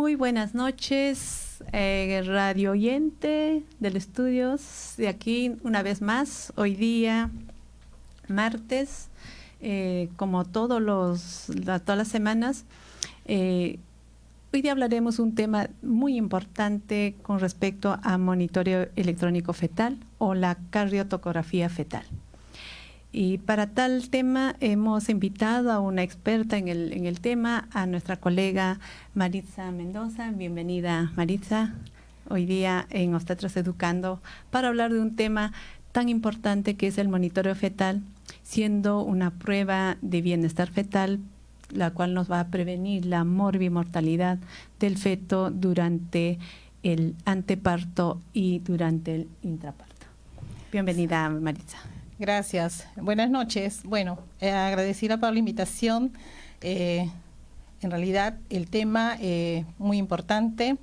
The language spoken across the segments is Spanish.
Muy buenas noches, radio oyente del Estudios, de aquí una vez más, hoy día, martes, como todas las semanas. Hoy día hablaremos un tema muy importante con respecto a monitoreo electrónico fetal o la cardiotocografía fetal. Y para tal tema hemos invitado a una experta en el tema, a nuestra colega Maritza Mendoza. Bienvenida, Maritza, hoy día en Obstetras Educando, para hablar de un tema tan importante que es el monitoreo fetal, siendo una prueba de bienestar fetal, la cual nos va a prevenir la morbimortalidad del feto durante el anteparto y durante el intraparto. Bienvenida, Maritza. Gracias. Buenas noches. Bueno, agradecida por la invitación. En realidad, el tema muy importante.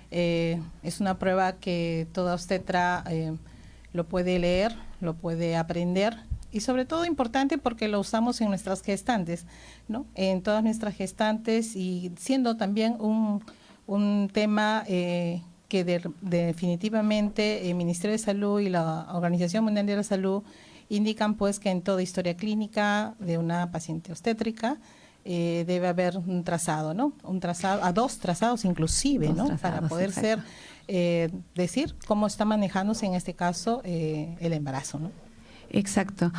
Es una prueba que toda obstetra lo puede leer, lo puede aprender. Y sobre todo importante porque lo usamos en nuestras gestantes, ¿no? En todas nuestras gestantes, y siendo también un tema que definitivamente el Ministerio de Salud y la Organización Mundial de la Salud indican pues que en toda historia clínica de una paciente obstétrica debe haber un trazado, ¿no? Un trazado, a dos trazados inclusive, ¿no? Para poder exacto. Decir cómo está manejándose en este caso el embarazo, ¿no? Exacto.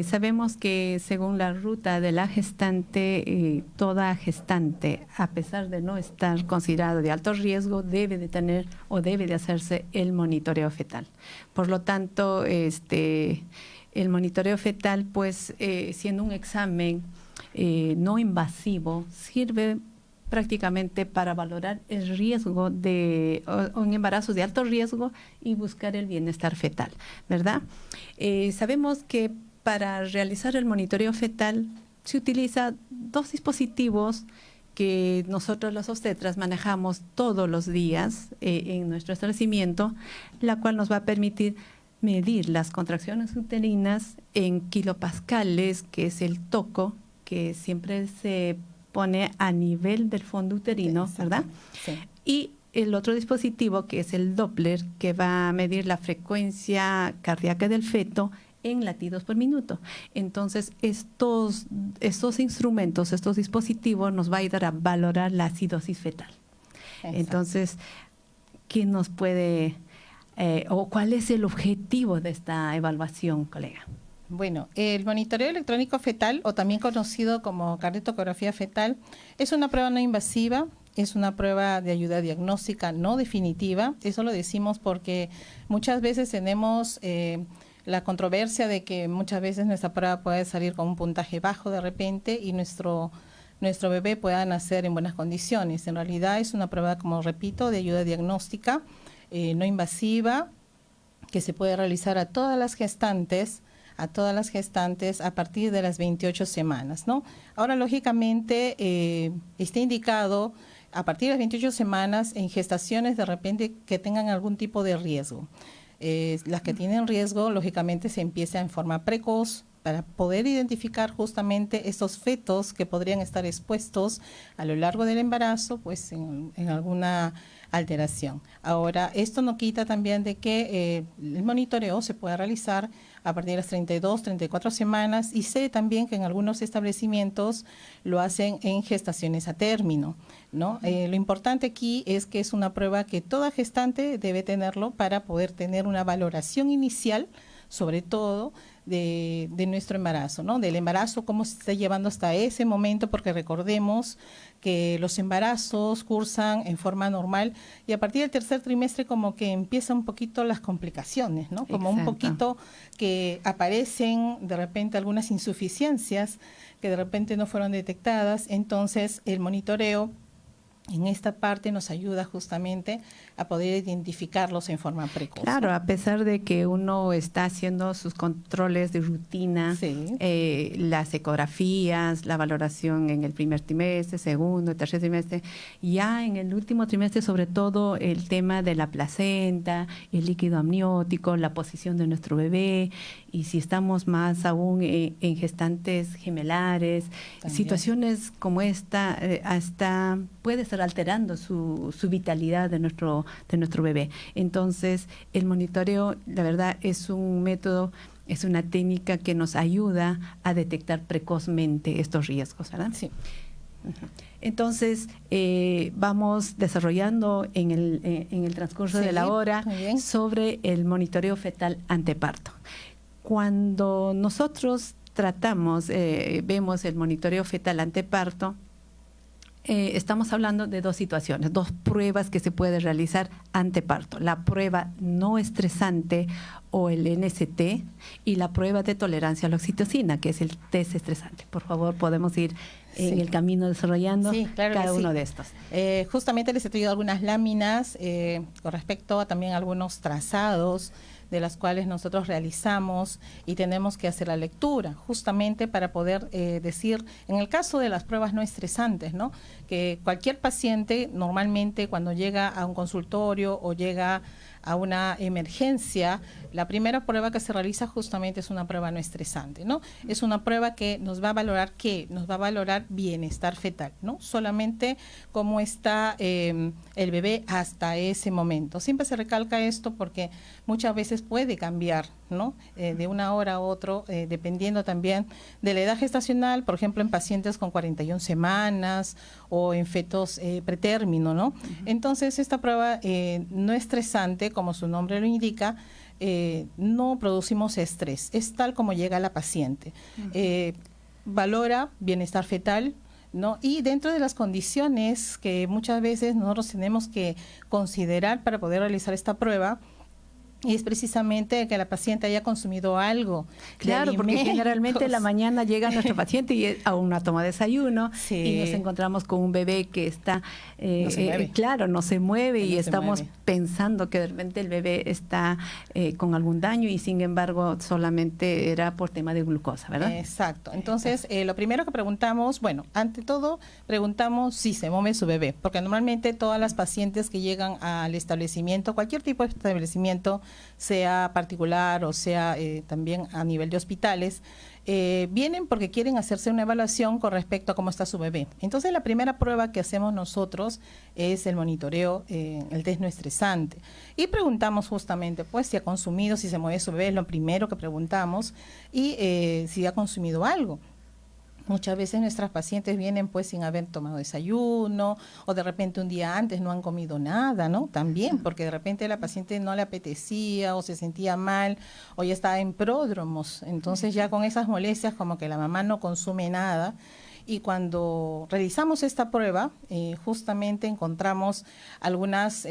Sabemos que según la ruta de la gestante, toda gestante, a pesar de no estar considerado de alto riesgo, debe de tener o debe de hacerse el monitoreo fetal. Por lo tanto, el monitoreo fetal, pues, siendo un examen no invasivo, sirve prácticamente para valorar el riesgo de un embarazo de alto riesgo y buscar el bienestar fetal, ¿verdad? Sabemos que para realizar el monitoreo fetal se utiliza dos dispositivos que nosotros los obstetras manejamos todos los días en nuestro establecimiento, la cual nos va a permitir medir las contracciones uterinas en kilopascales, que es el toco, que siempre se pone a nivel del fondo uterino, sí, ¿verdad? Sí. Y el otro dispositivo, que es el Doppler, que va a medir la frecuencia cardíaca del feto en latidos por minuto. Entonces, estos instrumentos, estos dispositivos nos va a ayudar a valorar la acidosis fetal. Exacto. Entonces, ¿qué nos puede o cuál es el objetivo de esta evaluación, colega? Bueno, el monitoreo electrónico fetal, o también conocido como cardiotocografía fetal, es una prueba no invasiva, es una prueba de ayuda diagnóstica no definitiva. Eso lo decimos porque muchas veces tenemos la controversia de que muchas veces nuestra prueba puede salir con un puntaje bajo de repente y nuestro bebé pueda nacer en buenas condiciones. En realidad es una prueba, como repito, de ayuda diagnóstica no invasiva, que se puede realizar a todas las gestantes a partir de las 28 semanas, ¿no? Ahora, lógicamente, está indicado a partir de las 28 semanas en gestaciones de repente que tengan algún tipo de riesgo. Las que tienen riesgo, lógicamente, se empieza en forma precoz para poder identificar justamente estos fetos que podrían estar expuestos a lo largo del embarazo, pues en alguna alteración. Ahora, esto no quita también de que el monitoreo se pueda realizar a partir de las 32, 34 semanas, y sé también que en algunos establecimientos lo hacen en gestaciones a término, ¿no? Lo importante aquí es que es una prueba que toda gestante debe tenerlo para poder tener una valoración inicial, sobre todo de nuestro embarazo, ¿no? Del embarazo, cómo se está llevando hasta ese momento, porque recordemos que los embarazos cursan en forma normal y a partir del tercer trimestre como que empiezan un poquito las complicaciones, ¿no? Como exacto. Un poquito que aparecen de repente algunas insuficiencias que de repente no fueron detectadas. Entonces el monitoreo en esta parte nos ayuda justamente a poder identificarlos en forma precoz. Claro, a pesar de que uno está haciendo sus controles de rutina, sí. Las ecografías, la valoración en el primer trimestre, segundo, tercer trimestre, ya en el último trimestre, sobre todo el tema de la placenta, el líquido amniótico, la posición de nuestro bebé y si estamos más aún en gestantes gemelares, También. situaciones como esta, hasta puede estar alterando su vitalidad de nuestro bebé. Entonces, el monitoreo, la verdad, es un método, es una técnica que nos ayuda a detectar precozmente estos riesgos, ¿verdad? Sí. Entonces, vamos desarrollando en el transcurso de la hora sobre el monitoreo fetal anteparto. Cuando nosotros vemos el monitoreo fetal anteparto, estamos hablando de dos situaciones, dos pruebas que se puede realizar anteparto. La prueba no estresante o el NST y la prueba de tolerancia a la oxitocina, que es el test estresante. Por favor, podemos ir en el camino desarrollando cada uno de estos. Justamente les he traído algunas láminas con respecto a también algunos trazados de las cuales nosotros realizamos y tenemos que hacer la lectura, justamente para poder decir, en el caso de las pruebas no estresantes, ¿no? Que cualquier paciente normalmente cuando llega a un consultorio o llega a una emergencia, la primera prueba que se realiza justamente es una prueba no estresante, ¿no? Es una prueba que nos va a valorar nos va a valorar bienestar fetal, ¿no? Solamente cómo está el bebé hasta ese momento. Siempre se recalca esto porque muchas veces puede cambiar, ¿no? De una hora a otra, dependiendo también de la edad gestacional, por ejemplo, en pacientes con 41 semanas o en fetos pretérmino, ¿no? Entonces, esta prueba no estresante, como su nombre lo indica, no producimos estrés, es tal como llega la paciente. Valora bienestar fetal, ¿no? Y dentro de las condiciones que muchas veces nosotros tenemos que considerar para poder realizar esta prueba, y es precisamente que la paciente haya consumido algo. Claro, porque generalmente en la mañana llega nuestro paciente y aún no toma desayuno y nos encontramos con un bebé que está, no se mueve y estamos pensando que de repente el bebé está con algún daño y sin embargo solamente era por tema de glucosa, ¿verdad? Exacto. Entonces, lo primero que preguntamos, bueno, ante todo, preguntamos si se mueve su bebé, porque normalmente todas las pacientes que llegan al establecimiento, cualquier tipo de establecimiento, sea particular o sea también a nivel de hospitales, vienen porque quieren hacerse una evaluación con respecto a cómo está su bebé. Entonces, la primera prueba que hacemos nosotros es el monitoreo, el test no estresante. Y preguntamos justamente, pues, si ha consumido, si se mueve su bebé, es lo primero que preguntamos, y si ha consumido algo. Muchas veces nuestras pacientes vienen pues sin haber tomado desayuno o de repente un día antes no han comido nada, ¿no? También porque de repente la paciente no le apetecía o se sentía mal o ya estaba en pródromos. Entonces ya con esas molestias como que la mamá no consume nada. Y cuando realizamos esta prueba, justamente encontramos algunos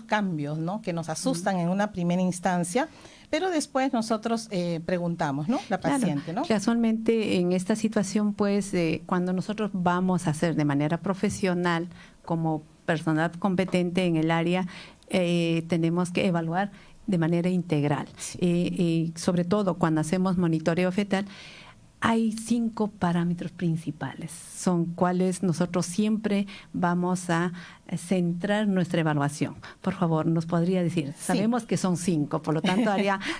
cambios, ¿no? Que nos asustan en una primera instancia, pero después nosotros preguntamos, ¿no? La paciente, ¿no? Casualmente en esta situación, pues, cuando nosotros vamos a hacer de manera profesional, como personal competente en el área, tenemos que evaluar de manera integral. Y sobre todo cuando hacemos monitoreo fetal, hay 5 parámetros principales, son cuales nosotros siempre vamos a centrar nuestra evaluación. Por favor, ¿nos podría decir? Sabemos que son 5, por lo tanto,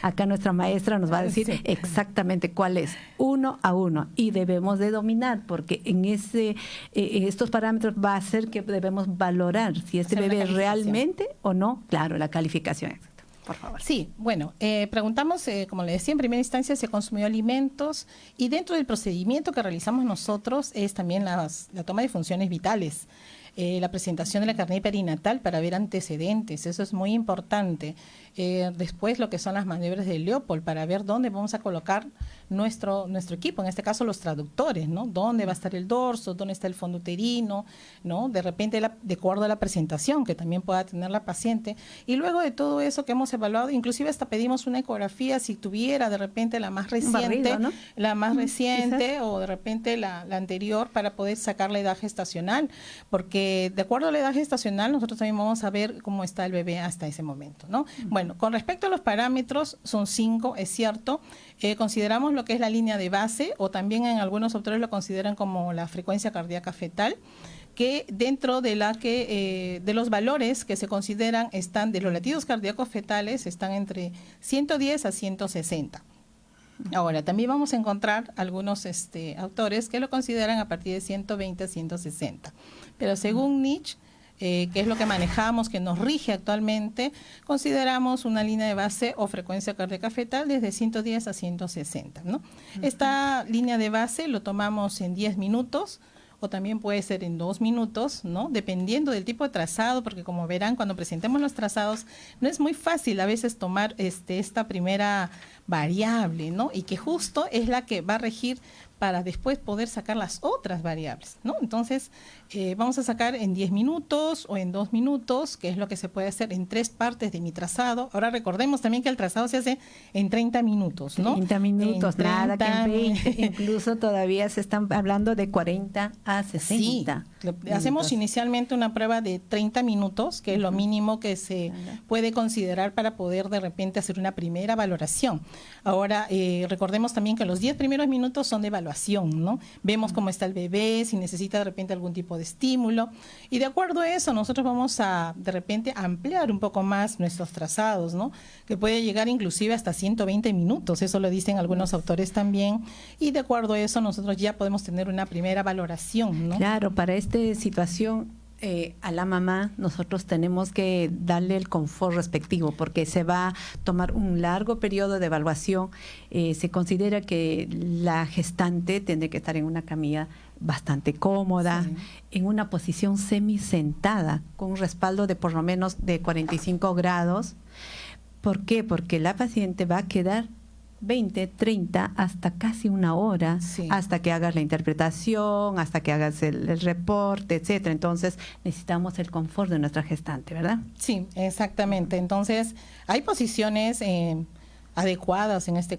acá nuestra maestra nos va a decir exactamente cuál es, uno a uno, y debemos de dominar, porque en estos parámetros va a ser que debemos valorar si este bebé realmente o no, claro, la calificación. Por favor. Sí, bueno, preguntamos, como le decía, en primera instancia si ha consumido alimentos y dentro del procedimiento que realizamos nosotros es también la toma de funciones vitales, la presentación de la carnet perinatal para ver antecedentes, eso es muy importante. Después lo que son las maniobras de Leopold para ver dónde vamos a colocar nuestro equipo, en este caso los traductores, ¿no? Dónde va a estar el dorso, dónde está el fondo uterino, ¿no? De repente, de acuerdo a la presentación que también pueda tener la paciente. Y luego de todo eso que hemos evaluado, inclusive hasta pedimos una ecografía si tuviera de repente la más reciente, ¿no? La más reciente o de repente la anterior para poder sacar la edad gestacional, porque de acuerdo a la edad gestacional nosotros también vamos a ver cómo está el bebé hasta ese momento, ¿no? Bueno, con respecto a los parámetros, son 5, es cierto. Consideramos lo que es la línea de base, o también en algunos autores lo consideran como la frecuencia cardíaca fetal, que dentro de de los valores que se consideran están de los latidos cardíacos fetales están entre 110 a 160. Ahora, también vamos a encontrar algunos autores que lo consideran a partir de 120 a 160. Pero según Nietzsche, que es lo que manejamos, que nos rige actualmente, consideramos una línea de base o frecuencia cardíaca fetal desde 110 a 160, ¿no? Esta línea de base lo tomamos en 10 minutos, o también puede ser en 2 minutos, ¿no? Dependiendo del tipo de trazado, porque como verán, cuando presentemos los trazados, no es muy fácil a veces tomar esta primera variable, ¿no? Y que justo es la que va a regir para después poder sacar las otras variables, ¿no? Entonces, vamos a sacar en 10 minutos o en 2 minutos, que es lo que se puede hacer en 3 partes de mi trazado. Ahora recordemos también que el trazado se hace en 30 minutos, ¿no? 30 minutos, en nada que en 20. 30. Incluso todavía se están hablando de 40 a 60. Sí, hacemos inicialmente una prueba de 30 minutos, que es lo mínimo que se puede considerar para poder de repente hacer una primera valoración. Ahora, recordemos también que los 10 primeros minutos son de evaluación, ¿no? Vemos cómo está el bebé, si necesita de repente algún tipo de estímulo, y de acuerdo a eso nosotros vamos a de repente ampliar un poco más nuestros trazados, ¿no? Que puede llegar inclusive hasta 120 minutos, eso lo dicen algunos autores también, y de acuerdo a eso nosotros ya podemos tener una primera valoración, ¿no? Claro, para esta situación a la mamá nosotros tenemos que darle el confort respectivo porque se va a tomar un largo periodo de evaluación. Se considera que la gestante tiene que estar en una camilla bastante cómoda, sí, en una posición semisentada, con un respaldo de por lo menos de 45 grados. ¿Por qué? Porque la paciente va a quedar 20, 30, hasta casi una hora, sí, hasta que hagas la interpretación, hasta que hagas el reporte, etcétera. Entonces, necesitamos el confort de nuestra gestante, ¿verdad? Sí, exactamente. Entonces, hay posiciones adecuadas en este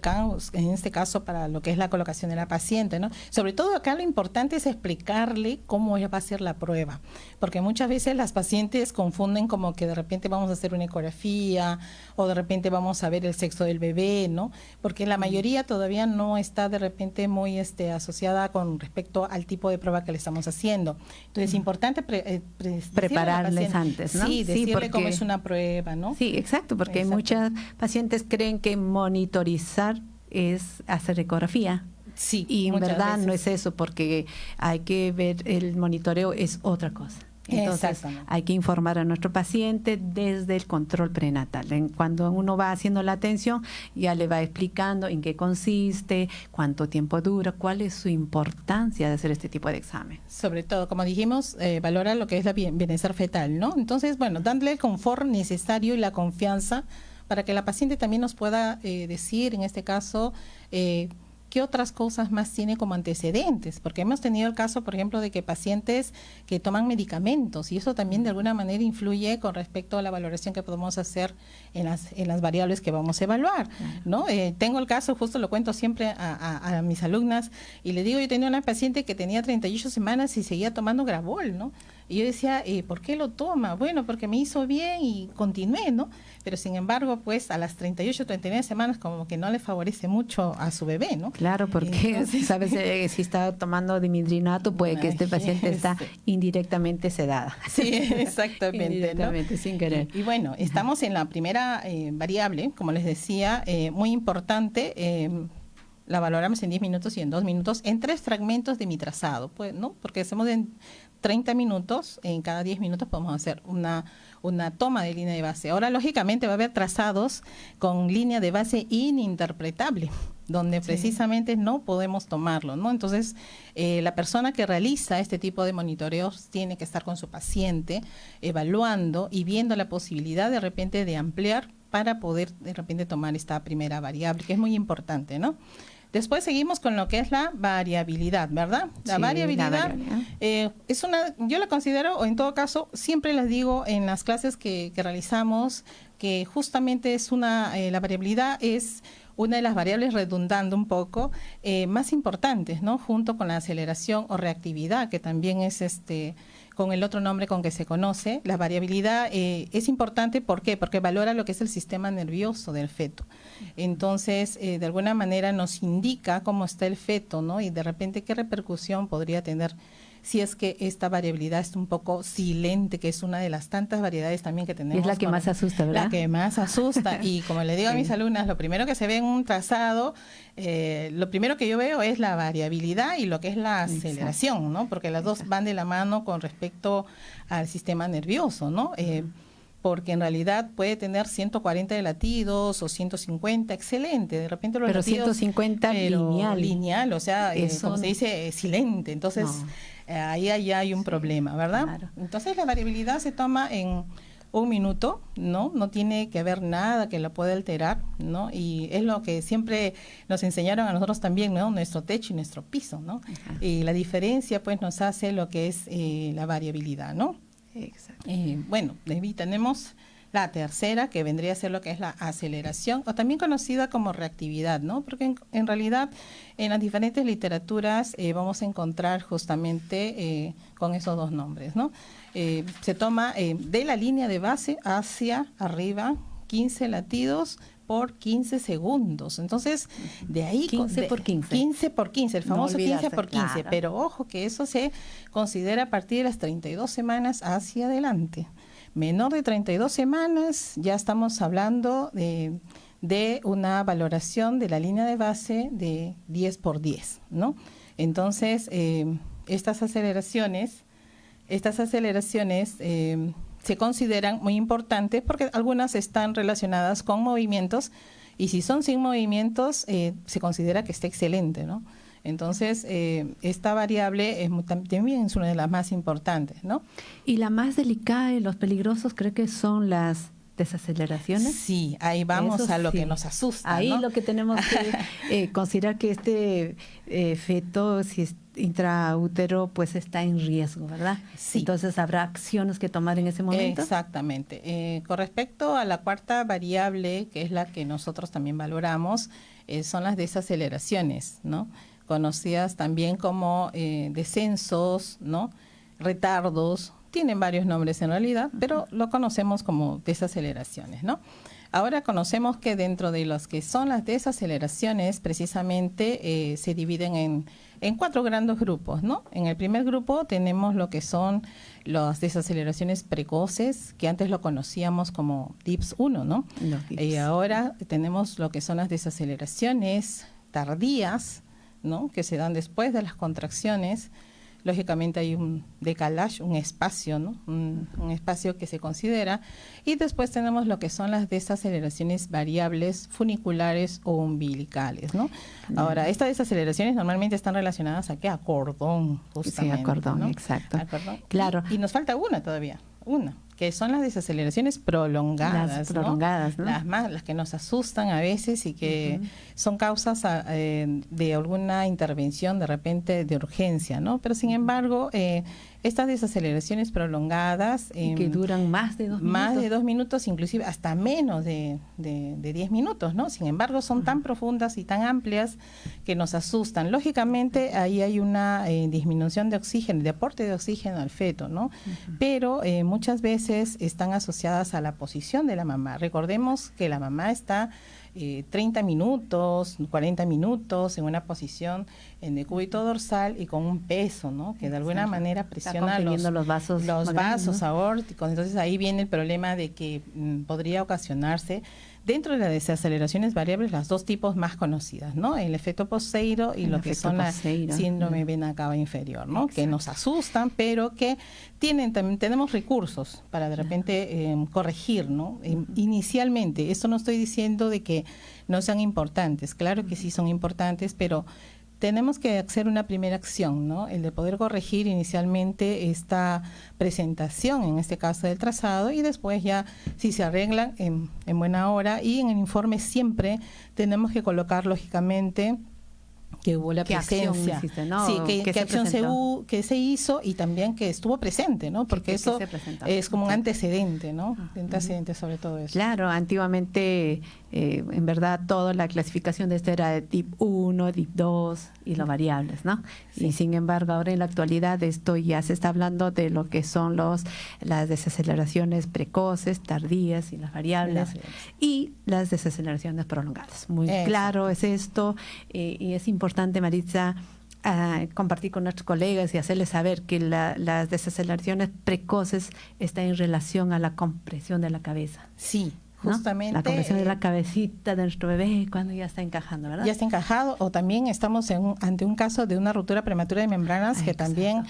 caso para lo que es la colocación de la paciente, ¿no? Sobre todo acá lo importante es explicarle cómo va a ser la prueba, porque muchas veces las pacientes confunden como que de repente vamos a hacer una ecografía o de repente vamos a ver el sexo del bebé, ¿no? Porque la mayoría todavía no está de repente muy asociada con respecto al tipo de prueba que le estamos haciendo. Entonces es importante prepararles antes, ¿no? Sí, decirle porque, cómo es una prueba, ¿no? Sí, exacto, porque muchas pacientes creen que monitorizar es hacer ecografía. Sí, y en verdad veces no es eso, porque hay que ver, el monitoreo es otra cosa. Entonces hay que informar a nuestro paciente desde el control prenatal. Cuando uno va haciendo la atención, ya le va explicando en qué consiste, cuánto tiempo dura, cuál es su importancia de hacer este tipo de examen. Sobre todo, como dijimos, valora lo que es la bienestar fetal, ¿no? Entonces, bueno, dándole el confort necesario y la confianza para que la paciente también nos pueda decir, en este caso, qué otras cosas más tiene como antecedentes, porque hemos tenido el caso, por ejemplo, de que pacientes que toman medicamentos, y eso también de alguna manera influye con respecto a la valoración que podemos hacer en las variables que vamos a evaluar, ¿no? Tengo el caso, justo lo cuento siempre a mis alumnas, y le digo, yo tenía una paciente que tenía 38 semanas y seguía tomando Gravol, ¿no? Y yo decía, ¿por qué lo toma? Bueno, porque me hizo bien y continué, ¿no? Pero sin embargo, pues a las 38, 39 semanas como que no le favorece mucho a su bebé, ¿no? Claro, porque entonces, sabes, si está tomando dimidrinato, puede que este paciente está indirectamente sedada. Sí, exactamente. Indirectamente, ¿no? Sin querer. Y bueno, estamos en la primera variable, como les decía, muy importante. La valoramos en 10 minutos y en 2 minutos, en 3 fragmentos de mi trazado, pues, ¿no? Porque hacemos en 30 minutos, en cada 10 minutos podemos hacer una toma de línea de base. Ahora, lógicamente, va a haber trazados con línea de base ininterpretable, donde precisamente no podemos tomarlo, ¿no? Entonces, la persona que realiza este tipo de monitoreos tiene que estar con su paciente, evaluando y viendo la posibilidad de repente de ampliar para poder de repente tomar esta primera variable, que es muy importante, ¿no? Después seguimos con lo que es la variabilidad, ¿verdad? La variabilidad es yo la considero, o en todo caso, siempre les digo en las clases que realizamos, que justamente es la variabilidad es una de las variables, redundando un poco, más importantes, ¿no? Junto con la aceleración o reactividad, que también es con el otro nombre con que se conoce. La variabilidad es importante, ¿por qué? Porque valora lo que es el sistema nervioso del feto. Entonces, de alguna manera nos indica cómo está el feto, ¿no? Y de repente qué repercusión podría tener si es que esta variabilidad es un poco silente, que es una de las tantas variedades también que tenemos. Y es la que más asusta, ¿verdad? La que más asusta. Y como le digo a mis alumnas, lo primero que se ve en un trazado, lo primero que yo veo es la variabilidad y lo que es la aceleración, ¿no? Porque las dos van de la mano con respecto al sistema nervioso, ¿no? Porque en realidad puede tener 140 de latidos o 150, excelente. De repente los pero latidos... 150 lineal, o sea, como se dice, silente. Entonces, ahí hay un problema, ¿verdad? Claro. Entonces, la variabilidad se toma en 1 minuto, ¿no? No tiene que haber nada que la pueda alterar, ¿no? Y es lo que siempre nos enseñaron a nosotros también, ¿no? Nuestro techo y nuestro piso, ¿no? Ajá. Y la diferencia, pues, nos hace lo que es la variabilidad, ¿no? Exacto. Bueno, tenemos la tercera, que vendría a ser lo que es la aceleración, o también conocida como reactividad, ¿no? Porque en realidad en las diferentes literaturas vamos a encontrar justamente con esos dos nombres, ¿no? Se toma de la línea de base hacia arriba 15 latidos por 15 segundos. Entonces, de ahí... 15 por 15. 15 por 15, el famoso no 15 por 15. Claro. Pero ojo que eso se considera a partir de las 32 semanas hacia adelante. Menor de 32 semanas, ya estamos hablando de una valoración de la línea de base de 10 por 10, ¿no? Entonces, estas aceleraciones se consideran muy importantes porque algunas están relacionadas con movimientos y si son sin movimientos se considera que está excelente, ¿no? Entonces, esta variable también es una de las más importantes, ¿no? Y la más delicada y los peligrosos creo que son las desaceleraciones. Sí, ahí vamos eso a lo que nos asusta, ahí ¿no? Lo que tenemos que considerar que este feto, si es intraútero, pues está en riesgo, ¿verdad? Sí. Entonces habrá acciones que tomar en ese momento. Exactamente. Con respecto a la cuarta variable, que es la que nosotros también valoramos, son las desaceleraciones, ¿no? Conocidas también como descensos, ¿no? Retardos. Tienen varios nombres en realidad, pero lo conocemos como desaceleraciones, ¿no? Ahora conocemos que dentro de los que son las desaceleraciones, precisamente se dividen en 4 grandes grupos, ¿no? En el primer grupo tenemos lo que son las desaceleraciones precoces, que antes lo conocíamos como DIPS 1, ¿no? Y ahora tenemos lo que son las desaceleraciones tardías, ¿no? Que se dan después de las contracciones. Lógicamente hay un decalage, un espacio, ¿no? Un espacio que se considera. Y después tenemos lo que son las desaceleraciones variables funiculares o umbilicales, ¿no? Ahora, estas desaceleraciones normalmente están relacionadas ¿a qué? A cordón, justamente. Sí, a cordón, ¿no? exacto. A cordón. Claro. Y nos falta una todavía, que son las desaceleraciones prolongadas. Las prolongadas, ¿no? Las que nos asustan a veces y que son causas de alguna intervención de repente de urgencia, ¿no? Pero sin embargo, estas desaceleraciones prolongadas... que duran más de 2 minutos. Más de 2 minutos, inclusive hasta menos de 10 minutos, ¿no? Sin embargo, son tan profundas y tan amplias que nos asustan. Lógicamente, ahí hay una disminución de oxígeno, de aporte de oxígeno al feto, ¿no? Pero muchas veces están asociadas a la posición de la mamá. Recordemos que la mamá está 30 minutos, 40 minutos en una posición en decúbito dorsal y con un peso, ¿no? Que de alguna manera presiona los vasos ¿no? Aórticos. Entonces ahí viene el problema de que podría ocasionarse dentro de las desaceleraciones variables las 2 tipos más conocidas, ¿no? El efecto Poseiro y lo que son la síndrome vena cava inferior, ¿no? Exacto. Que nos asustan, pero que también tenemos recursos para de repente corregir, ¿no? Inicialmente, esto no estoy diciendo de que no sean importantes, claro que sí son importantes, pero tenemos que hacer una primera acción, ¿no? El de poder corregir inicialmente esta presentación, en este caso del trazado, y después ya, si se arreglan, en buena hora. Y en el informe siempre tenemos que colocar, lógicamente, que hubo la presencia, hiciste, ¿no? Sí, qué acción que se hizo y también que estuvo presente, ¿no? Porque eso es como un antecedente, ¿no? Antecedente sobre todo eso. Claro, antiguamente, en verdad, toda la clasificación de esto era de DIP 1, DIP 2 y las variables, ¿no? Sí. Y sin embargo, ahora en la actualidad esto ya se está hablando de lo que son las desaceleraciones precoces, tardías y las variables y las desaceleraciones prolongadas. Muy claro es esto y es importante, Maritza, compartir con nuestros colegas y hacerles saber que las desaceleraciones precoces están en relación a la compresión de la cabeza. Sí, ¿no? justamente. La compresión de la cabecita de nuestro bebé cuando ya está encajando, ¿verdad? Ya está encajado, o también estamos ante un caso de una ruptura prematura de membranas, que exacto. También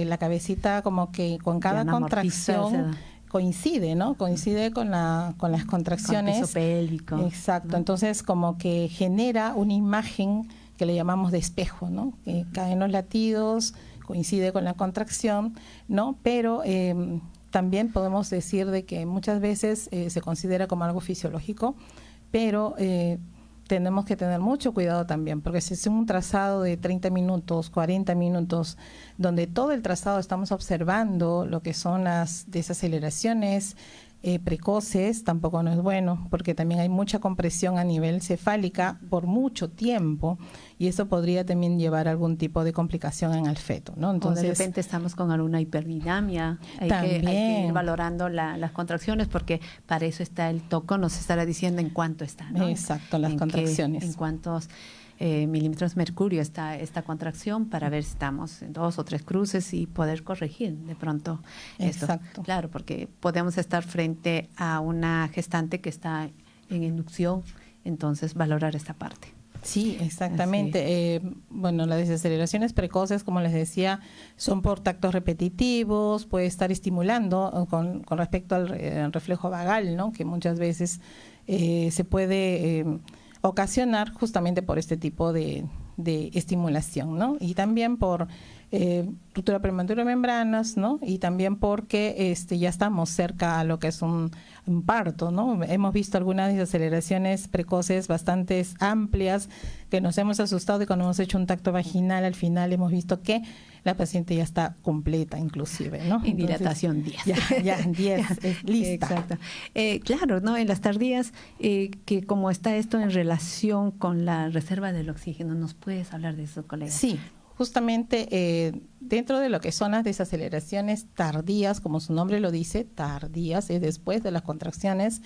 la cabecita como que con cada contracción coincide, ¿no? Coincide con las contracciones. Con el piso pélvico. Exacto, ¿no? Entonces como que genera una imagen que le llamamos de espejo, ¿no? Que caen los latidos, coincide con la contracción, ¿no? Pero también podemos decir de que muchas veces se considera como algo fisiológico, pero tenemos que tener mucho cuidado también, porque si es un trazado de 30 minutos, 40 minutos, donde todo el trazado estamos observando lo que son las desaceleraciones precoces, tampoco no es bueno, porque también hay mucha compresión a nivel cefálica por mucho tiempo, y eso podría también llevar a algún tipo de complicación en el feto, ¿no? Entonces, o de repente estamos con alguna hiperdinamia, hay que ir valorando las contracciones, porque para eso está el toco, nos estará diciendo en cuánto está, ¿no? Exacto, las contracciones. En cuántos milímetros mercurio está esta contracción, para ver si estamos en 2 o 3 cruces y poder corregir de pronto esto. Exacto. Claro, porque podemos estar frente a una gestante que está en inducción, entonces valorar esta parte. Sí, exactamente. Bueno, las desaceleraciones precoces, como les decía, son por tactos repetitivos, puede estar estimulando con respecto al reflejo vagal, ¿no? Que muchas veces se puede ocasionar justamente por este tipo de estimulación, ¿no? Y también por ruptura prematura de membranas, ¿no? Y también porque ya estamos cerca a lo que es un parto, ¿no? Hemos visto algunas desaceleraciones precoces bastante amplias que nos hemos asustado, y cuando hemos hecho un tacto vaginal, al final hemos visto que la paciente ya está completa, inclusive, ¿no? En dilatación 10. Ya, 10, es lista. Exacto. Claro, ¿no? En las tardías, que como está esto en relación con la reserva del oxígeno, ¿nos puedes hablar de eso, colega? Sí. Justamente dentro de lo que son las desaceleraciones tardías, como su nombre lo dice, tardías, es después de las contracciones.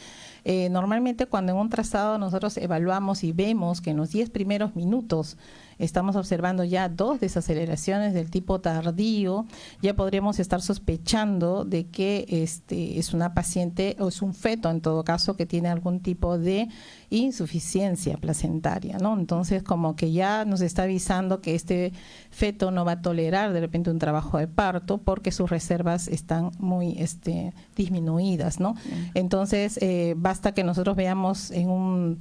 Normalmente cuando en un trazado nosotros evaluamos y vemos que en los 10 primeros minutos estamos observando ya 2 desaceleraciones del tipo tardío, ya podríamos estar sospechando de que es una paciente, o es un feto en todo caso, que tiene algún tipo de insuficiencia placentaria, ¿no? Entonces como que ya nos está avisando que este feto no va a tolerar de repente un trabajo de parto, porque sus reservas están muy disminuidas, ¿no? Entonces basta que nosotros veamos en un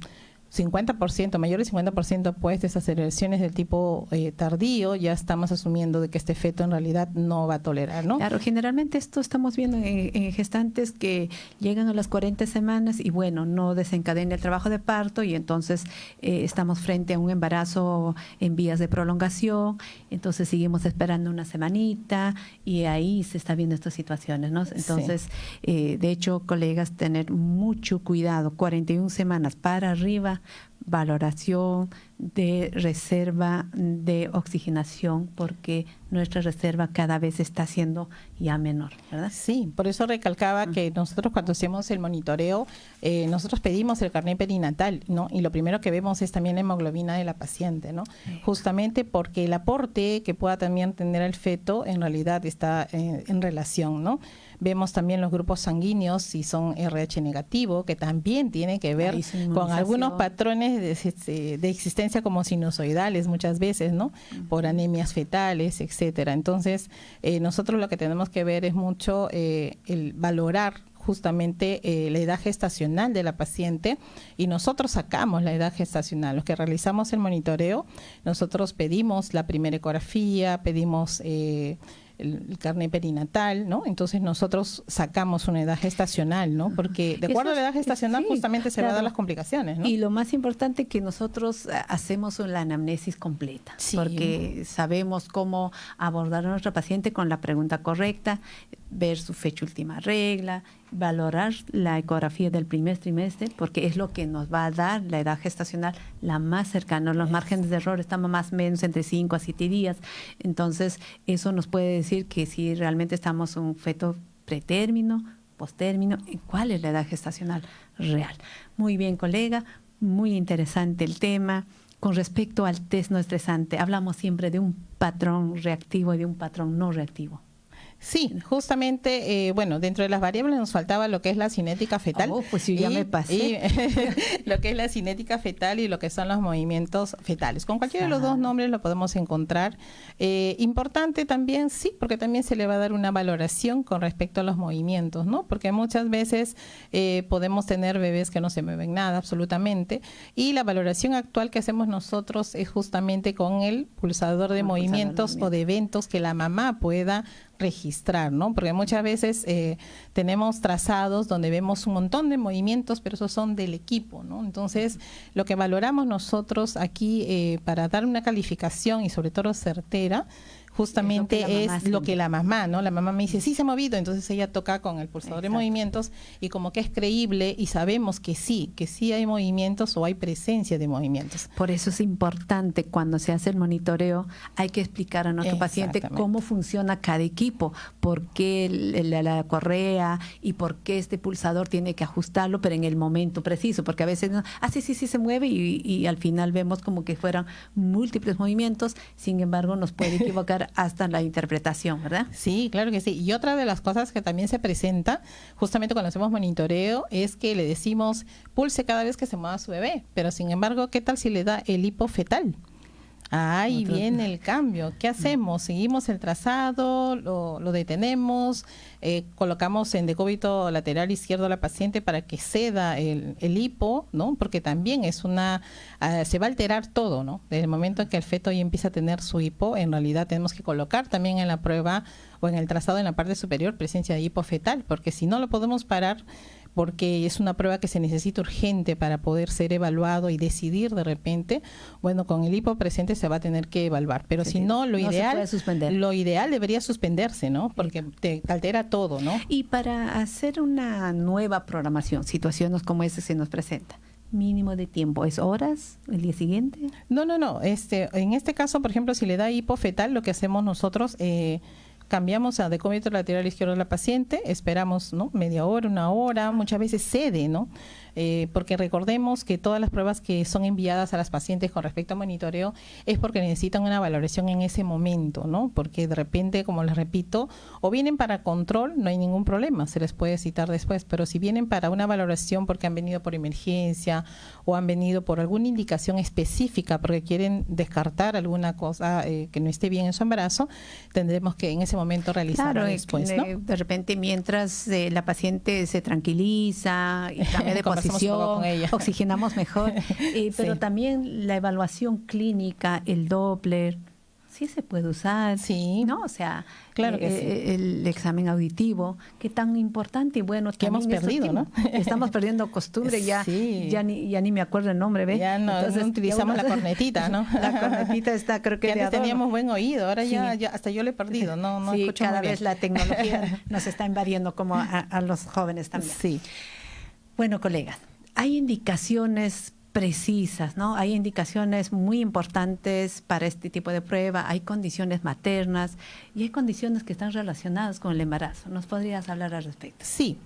50%, mayor de 50%, pues, desaceleraciones del tipo tardío, ya estamos asumiendo de que este feto en realidad no va a tolerar, ¿no? Claro, generalmente esto estamos viendo en gestantes que llegan a las 40 semanas y bueno, no desencadena el trabajo de parto, y entonces estamos frente a un embarazo en vías de prolongación, entonces seguimos esperando una semanita y ahí se está viendo estas situaciones, ¿no? Entonces, de hecho, colegas, tener mucho cuidado, 41 semanas para arriba, valoración de reserva de oxigenación, porque nuestra reserva cada vez está siendo ya menor, ¿verdad? Sí, por eso recalcaba que nosotros cuando hacemos el monitoreo, nosotros pedimos el carnet perinatal, ¿no? Y lo primero que vemos es también la hemoglobina de la paciente, ¿no? Justamente porque el aporte que pueda también tener el feto en realidad está en relación, ¿no? Vemos también los grupos sanguíneos, si son RH negativo, que también tiene que ver con algunos patrones de existencia como sinusoidales muchas veces, ¿no? Por anemias fetales, etcétera. Entonces, nosotros lo que tenemos que ver es mucho el valorar justamente la edad gestacional de la paciente, y nosotros sacamos la edad gestacional. Los que realizamos el monitoreo, nosotros pedimos la primera ecografía, pedimos el carnet perinatal, ¿no? Entonces nosotros sacamos una edad gestacional, ¿no? Porque de acuerdo a la edad gestacional justamente se van a dar las complicaciones, ¿no? Y lo más importante, que nosotros hacemos la anamnesis completa, porque sabemos cómo abordar a nuestra paciente con la pregunta correcta, ver su fecha última regla, valorar la ecografía del primer trimestre, porque es lo que nos va a dar la edad gestacional la más cercana. Los márgenes de error están más o menos entre 5 a 7 días. Entonces, eso nos puede decir que si realmente estamos un feto pretérmino, postérmino, ¿cuál es la edad gestacional real? Muy bien, colega, muy interesante el tema. con respecto al test no estresante, hablamos siempre de un patrón reactivo y de un patrón no reactivo. Sí, justamente, bueno, dentro de las variables nos faltaba lo que es la cinética fetal. Oh, pues yo ya me pasé. Lo que es la cinética fetal y lo que son los movimientos fetales. Con cualquiera de los dos nombres lo podemos encontrar. Importante también, sí, porque también se le va a dar una valoración con respecto a los movimientos, ¿no? Porque muchas veces podemos tener bebés que no se mueven nada, absolutamente. Y la valoración actual que hacemos nosotros es justamente con el pulsador de movimientos o de eventos que la mamá pueda registrar, ¿no? Porque muchas veces tenemos trazados donde vemos un montón de movimientos, pero esos son del equipo, ¿no? Entonces, lo que valoramos nosotros aquí para dar una calificación y sobre todo certera, justamente es lo que la mamá, ¿no? La mamá me dice, sí se ha movido, entonces ella toca con el pulsador de movimientos y como que es creíble y sabemos que sí hay movimientos o hay presencia de movimientos. Por eso es importante cuando se hace el monitoreo, hay que explicar a nuestro paciente cómo funciona cada equipo, por qué la correa y por qué este pulsador tiene que ajustarlo, pero en el momento preciso, porque a veces, sí se mueve y al final vemos como que fueran múltiples movimientos, sin embargo nos puede equivocar hasta la interpretación, ¿verdad? Sí, claro que sí. Y otra de las cosas que también se presenta, justamente cuando hacemos monitoreo, es que le decimos pulse cada vez que se mueva su bebé, pero sin embargo, ¿qué tal si le da el hipofetal? Ahí viene el cambio. ¿Qué hacemos? ¿Seguimos el trazado? ¿Lo detenemos? ¿Colocamos en decúbito lateral izquierdo a la paciente para que ceda el hipo? ¿No? Porque también es se va a alterar todo, ¿no? Desde el momento en que el feto ya empieza a tener su hipo, en realidad tenemos que colocar también en la prueba o en el trazado en la parte superior presencia de hipo fetal, porque si no lo podemos parar, porque es una prueba que se necesita urgente para poder ser evaluado y decidir de repente, bueno, con el hipo presente se va a tener que evaluar, pero si no, lo ideal debería suspenderse, ¿no? Porque te altera todo, ¿no? Y para hacer una nueva programación, situaciones como esa se nos presenta, mínimo de tiempo, ¿es horas el día siguiente? No, en este caso, por ejemplo, si le da hipo fetal, lo que hacemos nosotros, cambiamos a decúbito lateral izquierdo de la paciente, esperamos, ¿no?, media hora, una hora, muchas veces cede, ¿no? Porque recordemos que todas las pruebas que son enviadas a las pacientes con respecto a monitoreo es porque necesitan una valoración en ese momento, ¿no? Porque de repente, como les repito, o vienen para control, no hay ningún problema, se les puede citar después, pero si vienen para una valoración porque han venido por emergencia o han venido por alguna indicación específica porque quieren descartar alguna cosa que no esté bien en su embarazo, tendremos que en ese momento realizarlo después, ¿no? De repente, mientras la paciente se tranquiliza y cambia de posición, oxigenamos mejor, pero también la evaluación clínica, el Doppler, sí se puede usar, ¿no? O sea, claro que el examen auditivo, que tan importante y bueno, que hemos perdido, ¿no? Estamos perdiendo costumbre, ya ni me acuerdo el nombre, ¿ves? Ya no, entonces utilizamos la cornetita, ¿no? La cornetita está, creo que ya antes teníamos buen oído, ahora ya hasta yo lo he perdido, no escucho cada muy bien. vez la tecnología nos está invadiendo como a los jóvenes también. Sí. Bueno, colegas, hay indicaciones precisas, ¿no? Hay indicaciones muy importantes para este tipo de prueba, hay condiciones maternas y hay condiciones que están relacionadas con el embarazo. ¿Nos podrías hablar al respecto? Sí,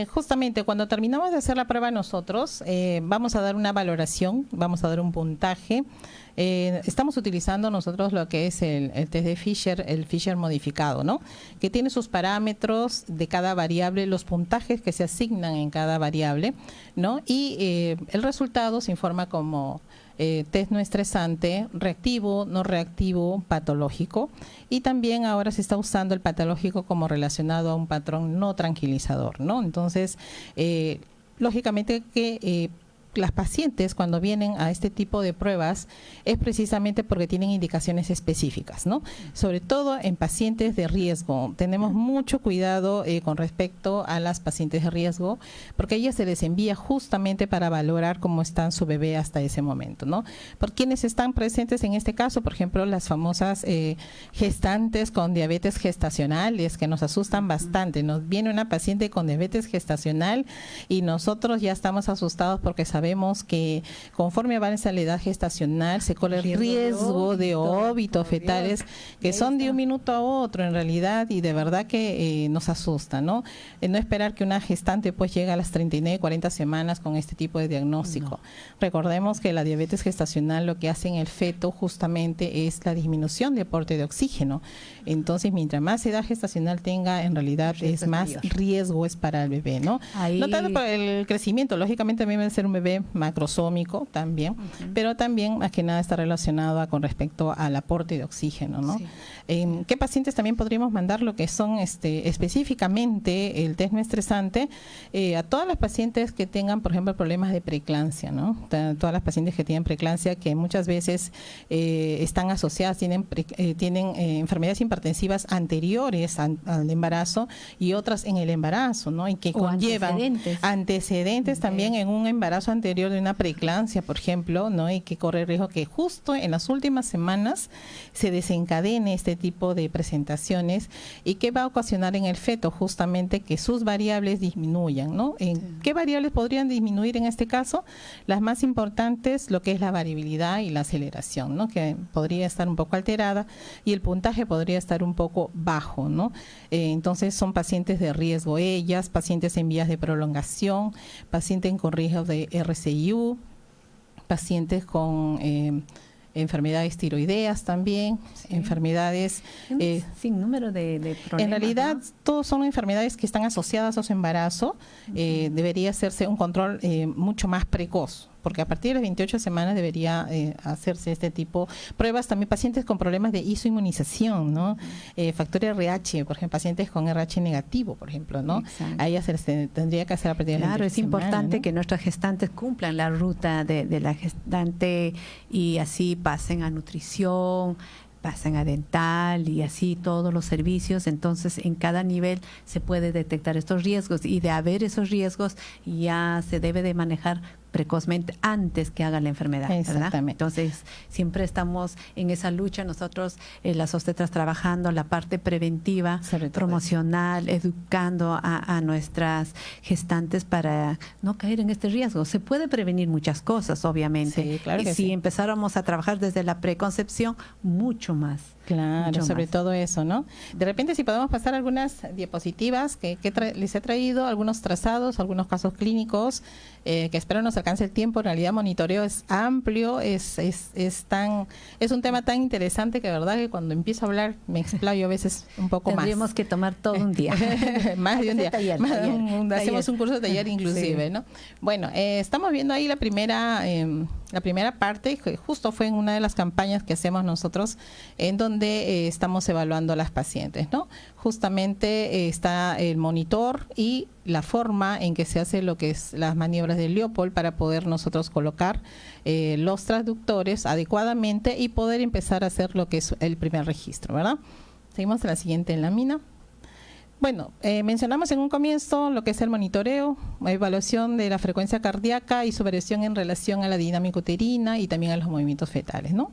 justamente cuando terminamos de hacer la prueba nosotros, vamos a dar una valoración, vamos a dar un puntaje. Estamos utilizando nosotros lo que es el test de Fisher, el Fisher modificado, ¿no? Que tiene sus parámetros de cada variable, los puntajes que se asignan en cada variable, ¿no? Y el resultado se informa como test no estresante, reactivo, no reactivo, patológico, y también ahora se está usando el patológico como relacionado a un patrón no tranquilizador, ¿no? Entonces, lógicamente que las pacientes cuando vienen a este tipo de pruebas es precisamente porque tienen indicaciones específicas, ¿no? Sobre todo en pacientes de riesgo. Tenemos mucho cuidado con respecto a las pacientes de riesgo, porque a ellas se les envía justamente para valorar cómo está su bebé hasta ese momento, ¿no? Por quienes están presentes en este caso, por ejemplo, las famosas gestantes con diabetes gestacionales, que nos asustan bastante. Nos viene una paciente con diabetes gestacional y nosotros ya estamos asustados porque sabemos sabemos que conforme avanza la edad gestacional se corre el riesgo de óbitos fetales que son de un minuto a otro en realidad, y de verdad que nos asusta, ¿no? No esperar que una gestante pues llegue a las 39, 40 semanas con este tipo de diagnóstico. No. Recordemos que la diabetes gestacional lo que hace en el feto justamente es la disminución de aporte de oxígeno. Entonces, mientras más edad gestacional tenga, en realidad es más riesgo es para el bebé, ¿no? Ahí... No tanto para el crecimiento, lógicamente también debe ser un bebé macrosómico también, pero también más que nada está relacionado con respecto al aporte de oxígeno, ¿no? Sí. ¿Qué pacientes también podríamos mandar lo que son específicamente el test no estresante? A todas las pacientes que tengan, por ejemplo, problemas de preeclampsia, ¿no? Todas las pacientes que tienen preeclampsia, que muchas veces están asociadas, tienen enfermedades hipertensivas anteriores al embarazo y otras en el embarazo, ¿no? Y que conllevan antecedentes también en un embarazo anterior de una preeclampsia, por ejemplo, ¿no? Y que corre el riesgo que justo en las últimas semanas se desencadene este tipo de presentaciones, y que va a ocasionar en el feto justamente que sus variables disminuyan, ¿no? ¿Qué variables podrían disminuir en este caso? Las más importantes, lo que es la variabilidad y la aceleración, ¿no? Que podría estar un poco alterada y el puntaje podría estar un poco bajo, ¿no? Entonces son pacientes de riesgo ellas, pacientes en vías de prolongación, pacientes con riesgo de RCIU, pacientes con enfermedades tiroideas también, enfermedades... sin número de problemas. En realidad, ¿no? Todos son enfermedades que están asociadas a su embarazo. Debería hacerse un control mucho más precoz, porque a partir de las 28 semanas debería hacerse este tipo de pruebas. También pacientes con problemas de isoinmunización, ¿no? Factor RH, por ejemplo, pacientes con RH negativo, por ejemplo, ¿no? Exacto. A ellas se les tendría que hacer a partir de las 28 es importante, ¿no? Que nuestras gestantes cumplan la ruta de la gestante y así pasen a nutrición, pasan a dental y así todos los servicios. Entonces en cada nivel se puede detectar estos riesgos, y de haber esos riesgos ya se debe de manejar precozmente antes que haga la enfermedad, ¿verdad? Entonces siempre estamos en esa lucha nosotros, las obstetras, trabajando la parte preventiva, promocional, educando a nuestras gestantes para no caer en este riesgo. Se puede prevenir muchas cosas, obviamente, sí, claro, y si empezáramos a trabajar desde la preconcepción, mucho más. Claro, sobre todo eso, ¿no? De repente, si podemos pasar algunas diapositivas que les he traído, algunos trazados, algunos casos clínicos, que espero nos alcance el tiempo. En realidad, monitoreo es amplio, es un tema tan interesante que de verdad que cuando empiezo a hablar me explayo a veces un poco más. Tendríamos que tomar todo un día. Más de un día. Hacemos un curso de taller inclusive, sí. ¿No? Bueno, estamos viendo ahí la primera parte, que justo fue en una de las campañas que hacemos nosotros, en donde estamos evaluando a las pacientes, ¿no? Justamente está el monitor y la forma en que se hace lo que es las maniobras de Leopold para poder nosotros colocar los transductores adecuadamente y poder empezar a hacer lo que es el primer registro, ¿verdad? Seguimos a la siguiente lámina. Bueno, mencionamos en un comienzo lo que es el monitoreo, evaluación de la frecuencia cardíaca y su variación en relación a la dinámica uterina y también a los movimientos fetales, ¿no?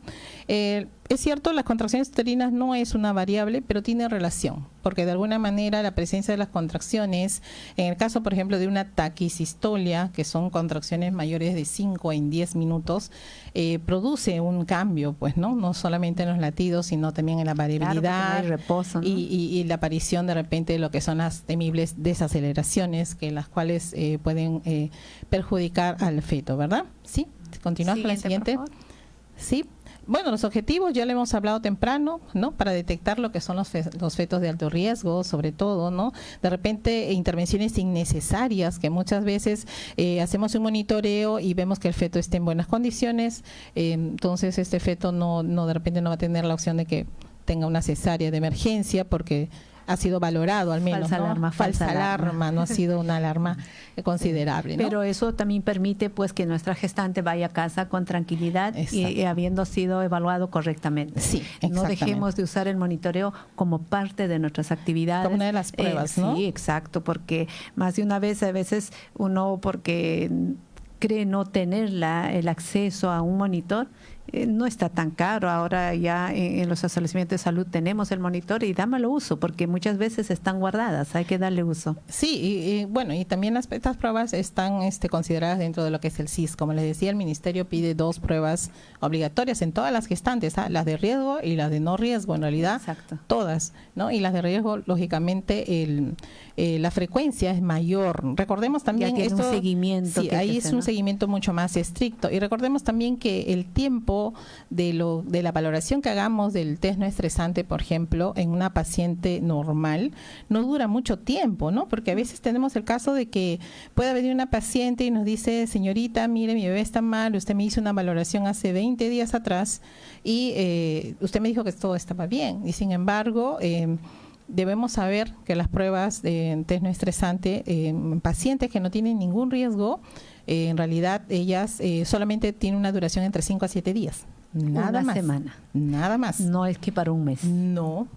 Es cierto, las contracciones uterinas no es una variable, pero tiene relación, porque de alguna manera la presencia de las contracciones, en el caso, por ejemplo, de una taquisistolia, que son contracciones mayores de 5 en 10 minutos, produce un cambio, pues, ¿no? No solamente en los latidos, sino también en la variabilidad, claro, no hay reposo, ¿no? y la aparición de repente de lo que son las temibles desaceleraciones, que las cuales pueden perjudicar al feto, ¿verdad? Sí, continúas con la siguiente. Sí. Bueno, los objetivos ya le hemos hablado temprano, ¿no? Para detectar lo que son los fetos de alto riesgo, sobre todo, ¿no? De repente, intervenciones innecesarias, que muchas veces hacemos un monitoreo y vemos que el feto está en buenas condiciones, entonces este feto de repente no va a tener la opción de que tenga una cesárea de emergencia porque ha sido valorado al menos, falsa alarma, no ha sido una alarma considerable, ¿no? Pero eso también permite pues que nuestra gestante vaya a casa con tranquilidad y habiendo sido evaluado correctamente. Sí, no dejemos de usar el monitoreo como parte de nuestras actividades. Como una de las pruebas, ¿no? Sí, exacto, porque más de una vez, a veces uno porque cree no tener el acceso a un monitor no está tan caro. Ahora ya en los establecimientos de salud tenemos el monitor y dámelo uso, porque muchas veces están guardadas, hay que darle uso. Sí, y bueno, y también estas pruebas están consideradas dentro de lo que es el CIS. Como les decía, el Ministerio pide 2 pruebas obligatorias en todas las gestantes, las de riesgo y las de no riesgo, en realidad. Exacto. Todas, ¿no? Y las de riesgo, lógicamente, la frecuencia es mayor. Recordemos también ya tiene un seguimiento. Sí, ahí es un seguimiento mucho más estricto. Y recordemos también que el tiempo de la valoración que hagamos del test no estresante, por ejemplo, en una paciente normal, no dura mucho tiempo, ¿no? Porque a veces tenemos el caso de que puede venir una paciente y nos dice, señorita, mire, mi bebé está mal, usted me hizo una valoración hace 20 días atrás y usted me dijo que todo estaba bien. Y sin embargo, debemos saber que las pruebas de test no estresante en pacientes que no tienen ningún riesgo, en realidad ellas solamente tienen una duración entre 5 a 7 días. Nada más. Semana. Nada más. No es que para un mes. No.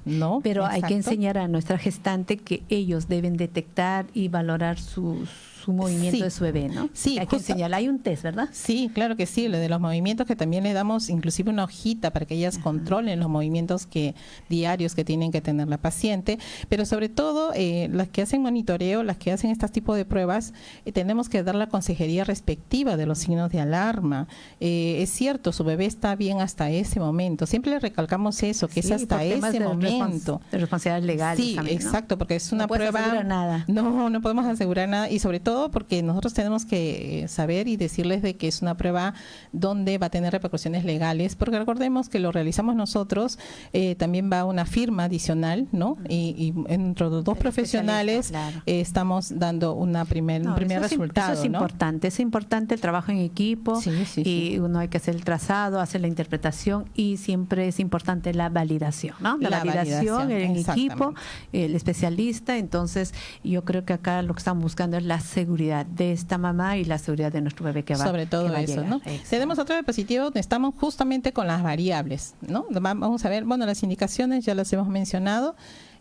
Pero exacto. hay que enseñar a nuestra gestante que ellos deben detectar y valorar su movimiento de su bebé, ¿no? Sí, hay que enseñarle. Hay un test, ¿verdad? Sí, claro que sí, lo de los movimientos, que también le damos inclusive una hojita para que ellas controlen los movimientos diarios que tienen que tener la paciente, pero sobre todo las que hacen monitoreo, las que hacen este tipo de pruebas, tenemos que dar la consejería respectiva de los signos de alarma. Es cierto, su bebé está bien hasta ese momento, siempre le recalcamos eso, que es hasta ese momento. De responsabilidades legales. Sí, también, ¿no? exacto, porque es una prueba. No podemos asegurar nada. No podemos asegurar nada, y sobre todo porque nosotros tenemos que saber y decirles de que es una prueba donde va a tener repercusiones legales, porque recordemos que lo realizamos nosotros, también va una firma adicional, ¿no? Y entre los 2 profesionales, claro, estamos dando un primer resultado. Eso es importante, es importante el trabajo en equipo, y uno hay que hacer el trazado, hacer la interpretación, y siempre es importante la validación, ¿no? La validación en equipo, el especialista. Entonces yo creo que acá lo que estamos buscando es la seguridad de esta mamá y la seguridad de nuestro bebé que va sobre todo que va eso, a llegar. ¿no? Tenemos otro dispositivo donde estamos justamente con las variables, ¿no? Vamos a ver, bueno, las indicaciones ya las hemos mencionado.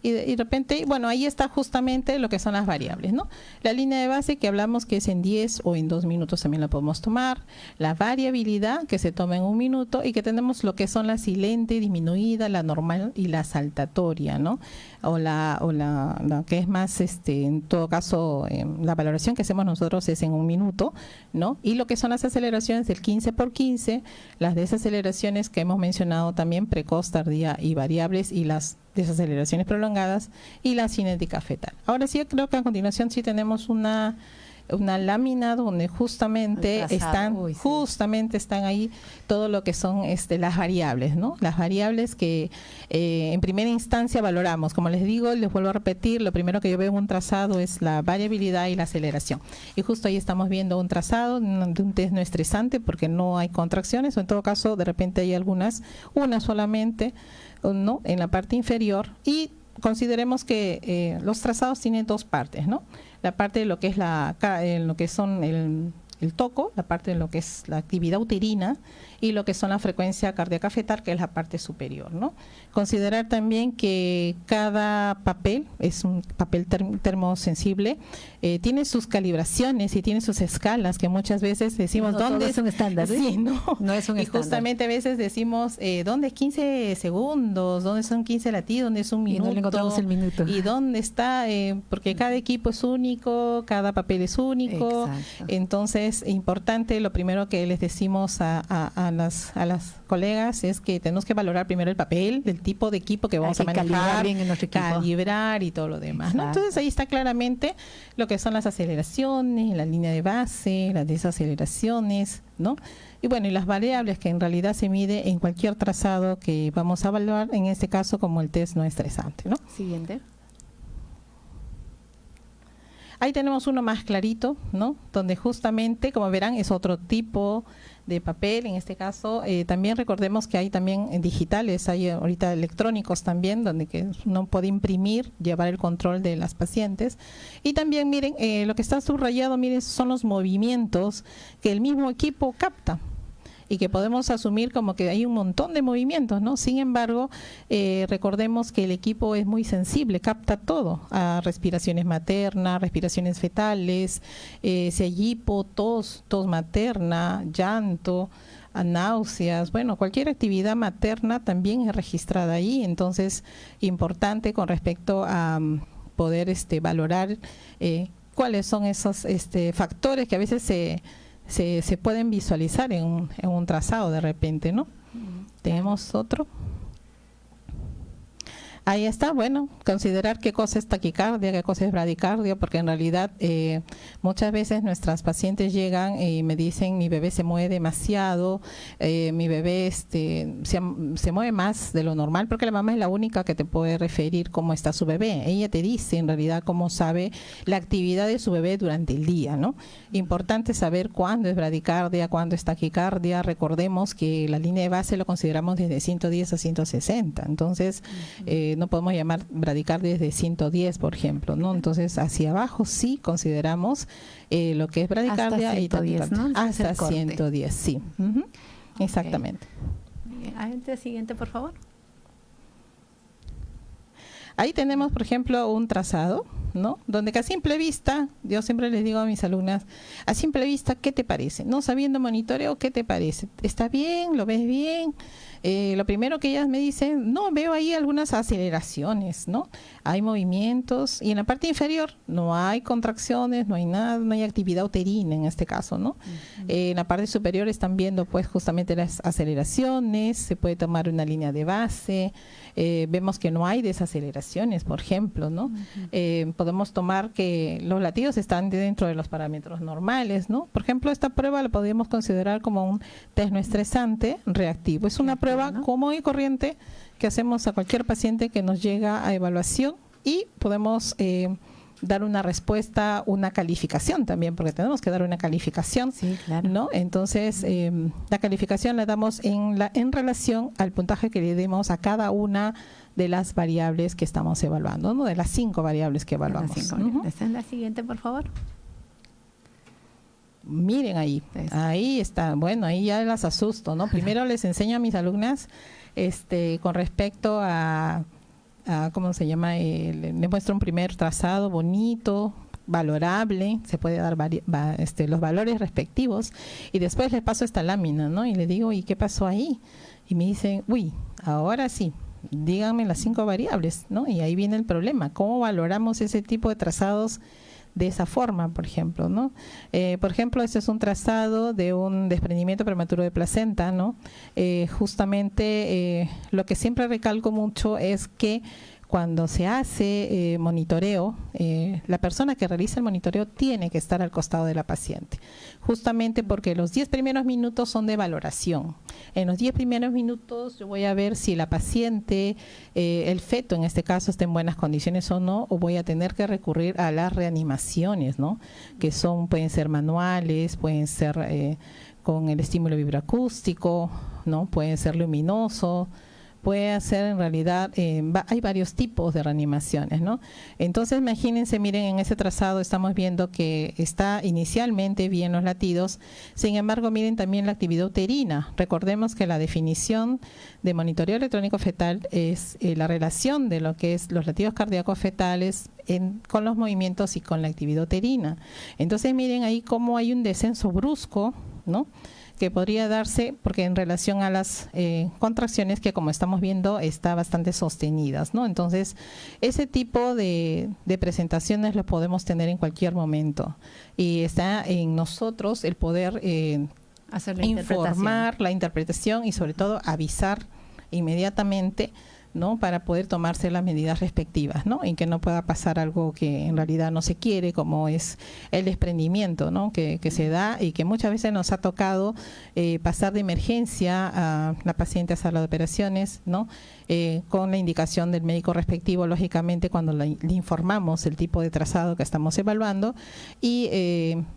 Y de repente, bueno, ahí está justamente lo que son las variables, ¿no? La línea de base que hablamos que es en 10 o en 2 minutos también la podemos tomar. La variabilidad que se toma en 1 minuto, y que tenemos lo que son la silente, disminuida, la normal y la saltatoria, ¿no? O la que es más, en todo caso, la valoración que hacemos nosotros es en 1 minuto, ¿no? Y lo que son las aceleraciones del 15×15, las desaceleraciones que hemos mencionado también, precoz, tardía y variables, y las desaceleraciones prolongadas y la cinética fetal. Ahora sí, creo que a continuación sí tenemos una lámina donde justamente están ahí todo lo que son las variables, ¿no? Las variables que en primera instancia valoramos. Como les digo, les vuelvo a repetir, lo primero que yo veo en un trazado es la variabilidad y la aceleración. Y justo ahí estamos viendo un trazado de un test no estresante, porque no hay contracciones, o en todo caso de repente hay una solamente, ¿no? En la parte inferior, y consideremos que los trazados tienen 2 partes, ¿no? La parte de lo que es lo que son el toco, la parte de lo que es la actividad uterina, y lo que son la frecuencia cardíaca fetal, que es la parte superior, ¿no? Considerar también que cada papel es un papel termosensible, tiene sus calibraciones y tiene sus escalas, que muchas veces decimos, ¿dónde es un estándar? Sí, no es un y estándar. Justamente a veces decimos, ¿dónde es 15 segundos? ¿Dónde son 15 latidos? ¿Dónde es 1 minuto? Y no le encontramos el minuto. ¿Y dónde está? Porque cada equipo es único, cada papel es único. Exacto. Entonces, importante, lo primero que les decimos a las colegas es que tenemos que valorar primero el papel, del tipo de equipo que vamos a manejar, bien en nuestro equipo, calibrar y todo lo demás, ¿no? Entonces ahí está claramente lo que son las aceleraciones, la línea de base, las desaceleraciones, ¿no? Y bueno, y las variables que en realidad se mide en cualquier trazado que vamos a evaluar, en este caso como el test no estresante, ¿no? Siguiente. Ahí tenemos uno más clarito, ¿no? Donde justamente, como verán, es otro tipo de papel. En este caso, también recordemos que hay también digitales, hay ahorita electrónicos también, donde que uno puede imprimir, llevar el control de las pacientes. Y también, miren, lo que está subrayado, miren, son los movimientos que el mismo equipo capta. y que podemos asumir como que hay un montón de movimientos, ¿no? Sin embargo, recordemos que el equipo es muy sensible, capta todo, a respiraciones maternas, respiraciones fetales, si hay hipo, tos materna, llanto, a náuseas, bueno, cualquier actividad materna también es registrada ahí. Entonces, importante con respecto a poder valorar cuáles son esos factores que a veces se pueden visualizar en un trazado de repente, ¿no? Tenemos otro. Ahí está, bueno, considerar qué cosa es taquicardia, qué cosa es bradicardia, porque en realidad muchas veces nuestras pacientes llegan y me dicen, mi bebé se mueve demasiado, mi bebé se mueve más de lo normal, porque la mamá es la única que te puede referir cómo está su bebé. Ella te dice en realidad cómo sabe la actividad de su bebé durante el día, ¿no? Importante saber cuándo es bradicardia, cuándo es taquicardia. Recordemos que la línea de base lo consideramos desde 110 a 160, entonces no podemos llamar bradicardia desde 110, por ejemplo, ¿no? Entonces, hacia abajo sí consideramos lo que es bradicardia hasta 110, y ¿no? hasta 110, sí. Exactamente. Okay. Siguiente, por favor. Ahí tenemos, por ejemplo, un trazado, ¿no? Donde que a simple vista, yo siempre les digo a mis alumnas, a simple vista, ¿qué te parece? No sabiendo monitoreo, ¿qué te parece? ¿Está bien? ¿Lo ves bien? Lo primero que ellas me dicen, no, veo ahí algunas aceleraciones, ¿no? Hay movimientos y en la parte inferior no hay contracciones, no hay nada, no hay actividad uterina en este caso, ¿no? En la parte superior están viendo pues justamente las aceleraciones, se puede tomar una línea de base, vemos que no hay desaceleraciones, por ejemplo, ¿no? Podemos tomar que los latidos están dentro de los parámetros normales, ¿no? Por ejemplo, esta prueba la podemos considerar como un test no estresante reactivo. Es una prueba común y corriente que hacemos a cualquier paciente que nos llega a evaluación y podemos dar una respuesta, una calificación también, porque tenemos que dar una calificación, sí, claro, ¿no? Entonces, la calificación la damos en relación al puntaje que le demos a cada una de las variables que estamos evaluando, ¿no? De las 5 variables que evaluamos. ¿Está en la siguiente, por favor? Miren ahí, ahí está, bueno, ahí ya las asusto, ¿no? Primero les enseño a mis alumnas con respecto a ¿cómo se llama? Les muestro un primer trazado bonito, valorable, se puede dar los valores respectivos y después les paso esta lámina, ¿no? Y le digo, ¿y qué pasó ahí? Y me dicen, uy, ahora sí, díganme las 5 variables, ¿no? Y ahí viene el problema, ¿cómo valoramos ese tipo de trazados de esa forma, por ejemplo, ¿no? Por ejemplo, este es un trazado de un desprendimiento prematuro de placenta, ¿no? Justamente lo que siempre recalco mucho es que cuando se hace monitoreo, la persona que realiza el monitoreo tiene que estar al costado de la paciente, justamente porque los 10 primeros minutos son de valoración. En los 10 primeros minutos yo voy a ver si la paciente, el feto en este caso, está en buenas condiciones o no, o voy a tener que recurrir a las reanimaciones, ¿no? Que pueden ser manuales, pueden ser con el estímulo vibroacústico, ¿no? Pueden ser luminoso, puede hacer en realidad, hay varios tipos de reanimaciones, ¿no? Entonces imagínense, miren, en ese trazado estamos viendo que está inicialmente bien los latidos, sin embargo miren también la actividad uterina. Recordemos que la definición de monitoreo electrónico fetal es la relación de lo que es los latidos cardíacos fetales con los movimientos y con la actividad uterina. Entonces miren ahí cómo hay un descenso brusco, ¿no? Que podría darse porque en relación a las contracciones que, como estamos viendo, está bastante sostenidas, ¿no? Entonces, ese tipo de presentaciones lo podemos tener en cualquier momento y está en nosotros el poder hacer informar la interpretación y sobre todo avisar inmediatamente, ¿no? Para poder tomarse las medidas respectivas, ¿no? Y que no pueda pasar algo que en realidad no se quiere, como es el desprendimiento, ¿no? Que se da y que muchas veces nos ha tocado pasar de emergencia a la paciente a sala de operaciones, ¿no? Con la indicación del médico respectivo, lógicamente, cuando le informamos el tipo de trazado que estamos evaluando y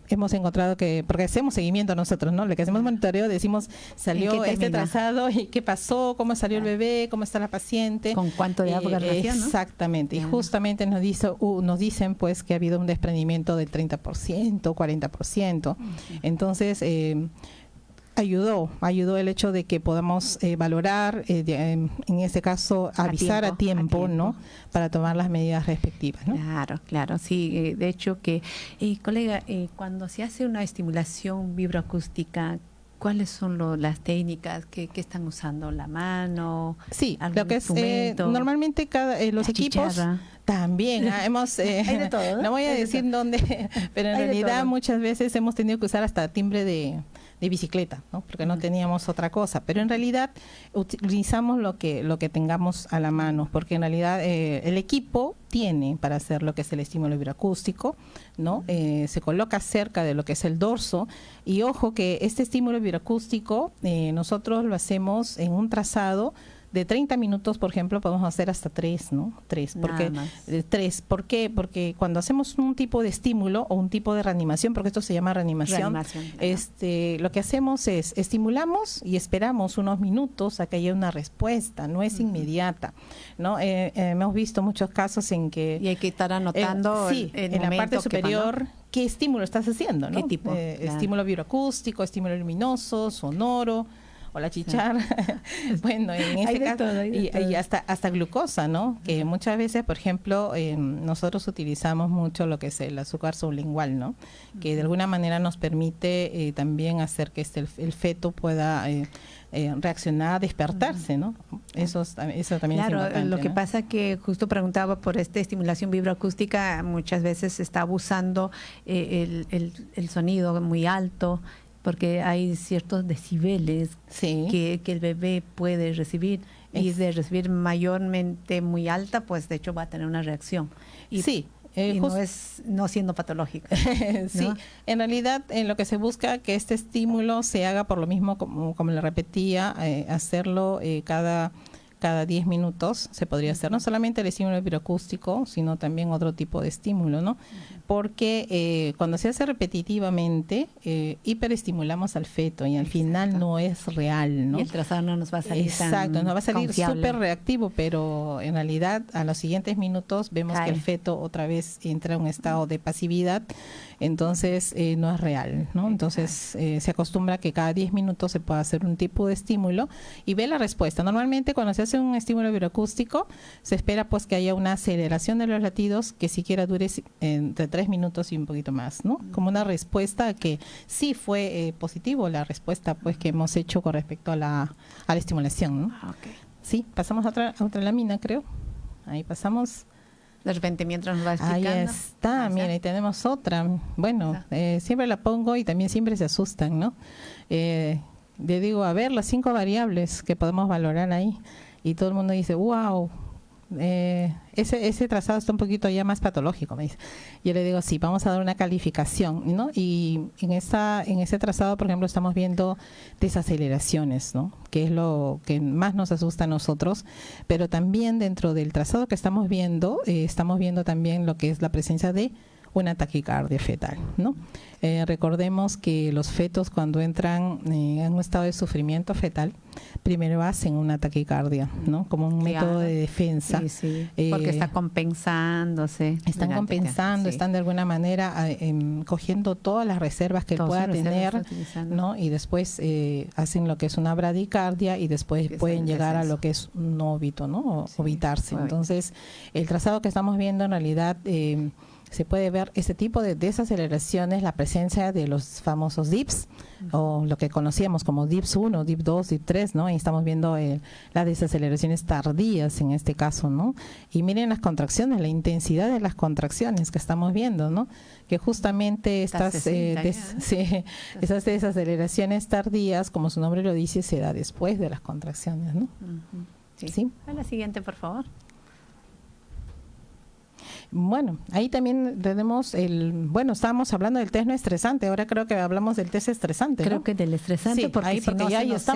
hemos encontrado que, porque hacemos seguimiento nosotros, ¿no? Lo que hacemos monitoreo, decimos, salió este trazado y qué pasó, cómo salió el bebé, cómo está la paciente. ¿Con cuánto de agua nació, no? Exactamente, y justamente nos dicen pues que ha habido un desprendimiento del 30%, 40%. Entonces, ayudó el hecho de que podamos valorar, en este caso avisar a tiempo, ¿no? Para tomar las medidas respectivas, ¿no? Claro, sí. De hecho que, colega, cuando se hace una estimulación vibroacústica, ¿cuáles son las técnicas que están usando? ¿La mano? Sí, lo que es normalmente los equipos chicharra. También hemos hay de todo, ¿no? No voy a decir dónde, pero en realidad muchas veces hemos tenido que usar hasta timbre de bicicleta, ¿no? Porque no teníamos otra cosa, pero en realidad utilizamos lo que tengamos a la mano, porque en realidad el equipo tiene para hacer lo que es el estímulo vibroacústico, ¿no? Se coloca cerca de lo que es el dorso, y ojo que este estímulo vibroacústico nosotros lo hacemos en un trazado de 30 minutos, por ejemplo, podemos hacer hasta 3, ¿no? 3, porque 3, ¿por qué? Porque cuando hacemos un tipo de estímulo o un tipo de reanimación, porque esto se llama reanimación, lo que hacemos es estimulamos y esperamos unos minutos a que haya una respuesta, no es inmediata, ¿no? Hemos visto muchos casos en que y hay que estar anotando en la parte superior qué estímulo estás haciendo, ¿no? ¿Qué tipo? Estímulo vibroacústico, estímulo luminoso, sonoro, o la chicharra, bueno, en este caso, y hasta glucosa, ¿no? Que muchas veces, por ejemplo, nosotros utilizamos mucho lo que es el azúcar sublingual, ¿no? Que de alguna manera nos permite también hacer que el feto pueda reaccionar, despertarse, ¿no? Eso también es importante. Lo que pasa que justo preguntaba por esta estimulación vibroacústica, muchas veces se está abusando el sonido muy alto, porque hay ciertos decibeles que el bebé puede recibir, y de recibir mayormente muy alta, pues de hecho va a tener una reacción. Y no siendo patológica. Sí, ¿no? En realidad en lo que se busca que este estímulo se haga por lo mismo, como le repetía, hacerlo cada 10 minutos se podría hacer, no solamente el estímulo vibroacústico, sino también otro tipo de estímulo, ¿no? Porque cuando se hace repetitivamente, hiperestimulamos al feto y al final no es real, ¿no? Y el trazado no nos va a salir nos va a salir súper reactivo, pero en realidad a los siguientes minutos vemos que el feto otra vez entra en un estado de pasividad, entonces no es real, ¿no? Entonces se acostumbra que cada 10 minutos se pueda hacer un tipo de estímulo y ve la respuesta. Normalmente cuando se hace un estímulo vibroacústico se espera pues que haya una aceleración de los latidos que siquiera dure entre 3 minutos y un poquito más, ¿no? Como una respuesta que sí fue positivo la respuesta pues que hemos hecho con respecto a la estimulación, ¿no? Sí, pasamos a otra lámina, creo. Ahí pasamos. De repente mientras nos va explicando. Ahí está, mira, ahí tenemos otra. Bueno, siempre la pongo y también siempre se asustan, ¿no? Le digo, a ver, las 5 variables que podemos valorar ahí. Y todo el mundo dice, wow, ese trazado está un poquito ya más patológico, me dice. Yo le digo, sí, vamos a dar una calificación, ¿no? Y en ese trazado, por ejemplo, estamos viendo desaceleraciones, ¿no? Que es lo que más nos asusta a nosotros, pero también dentro del trazado que estamos viendo también lo que es la presencia de una taquicardia fetal, ¿no? Recordemos que los fetos cuando entran en un estado de sufrimiento fetal, primero hacen una taquicardia, ¿no? Como un método de defensa. Sí, porque está compensándose. Están compensando, están de alguna manera cogiendo todas las reservas que él pueda tener, ¿no? Y después hacen lo que es una bradicardia y después pueden llegar a lo que es un óbito, ¿no? O ovitarse. Entonces, el trazado que estamos viendo en realidad se puede ver este tipo de desaceleraciones, la presencia de los famosos DIPS, o lo que conocíamos como DIPS 1, DIP 2, DIP 3, ¿no? Y estamos viendo las desaceleraciones tardías en este caso, ¿no? Y miren las contracciones, la intensidad de las contracciones que estamos viendo, ¿no? Que justamente esas desaceleraciones tardías, como su nombre lo dice, se da después de las contracciones, ¿no? Sí. A la siguiente, por favor. Bueno, ahí también tenemos estábamos hablando del test no estresante, ahora creo que hablamos del test estresante, ¿no? Creo que del estresante, porque se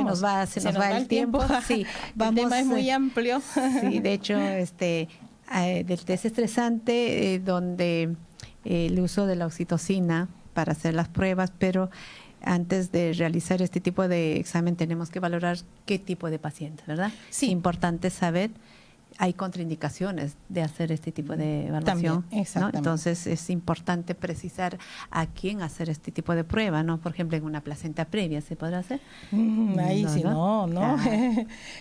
nos va el tiempo. Sí, el tema es muy amplio. Sí, de hecho, del test estresante, donde el uso de la oxitocina para hacer las pruebas, pero antes de realizar este tipo de examen tenemos que valorar qué tipo de paciente, ¿verdad? Sí. Es importante saber hay contraindicaciones de hacer este tipo de evaluación. También, exactamente. ¿No? Entonces es importante precisar a quién hacer este tipo de prueba, ¿no? Por ejemplo, en una placenta previa, ¿se podrá hacer? Ahí sí, no. Claro.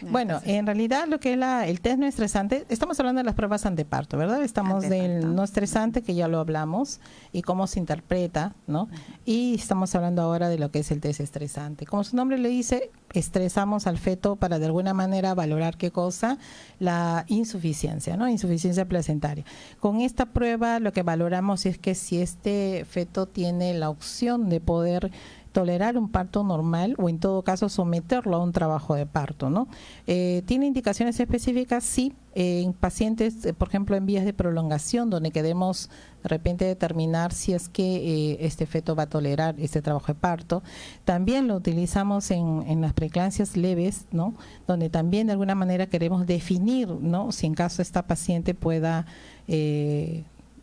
Bueno, entonces, en realidad lo que es el test no estresante, estamos hablando de las pruebas anteparto, ¿verdad? Estamos del no estresante, que ya lo hablamos, y cómo se interpreta, ¿no? Y estamos hablando ahora de lo que es el test estresante. Como su nombre le dice, estresamos al feto para de alguna manera valorar qué cosa, la insuficiencia, ¿no? Insuficiencia placentaria. Con esta prueba lo que valoramos es que si este feto tiene la opción de poder tolerar un parto normal o en todo caso someterlo a un trabajo de parto, ¿no? ¿Tiene indicaciones específicas? Sí, en pacientes, por ejemplo, en vías de prolongación, donde queremos de repente determinar si es que este feto va a tolerar este trabajo de parto. También lo utilizamos en las preeclampsias leves, ¿no? Donde también de alguna manera queremos definir, ¿no? Si en caso esta paciente pueda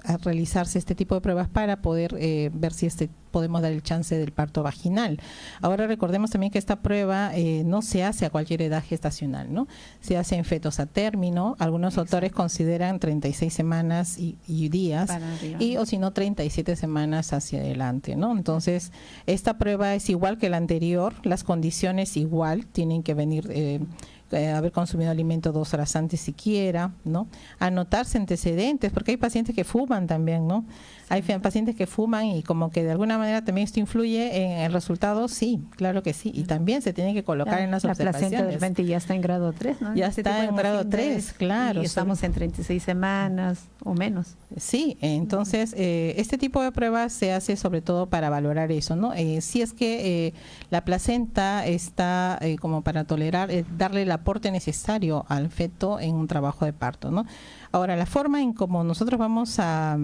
a realizarse este tipo de pruebas para poder ver si podemos dar el chance del parto vaginal. Ahora recordemos también que esta prueba no se hace a cualquier edad gestacional, ¿no? Se hace en fetos a término. Algunos autores consideran 36 semanas y días, y o si no 37 semanas hacia adelante, ¿no? Entonces, esta prueba es igual que la anterior, las condiciones igual, tienen que venir haber consumido alimento 2 horas antes siquiera, ¿no? Anotarse antecedentes, porque hay pacientes que fuman también, ¿no? Hay pacientes que fuman y como que de alguna manera también esto influye en el resultado, sí, claro que sí, y también se tiene que colocar en las observaciones. La placenta de repente ya está en grado 3, ¿no? Ya está en grado 3, claro. Y estamos en 36 semanas o menos. Sí, entonces este tipo de pruebas se hace sobre todo para valorar eso, ¿no? Si es que la placenta está como para tolerar, darle el aporte necesario al feto en un trabajo de parto, ¿no? Ahora, la forma en como nosotros vamos a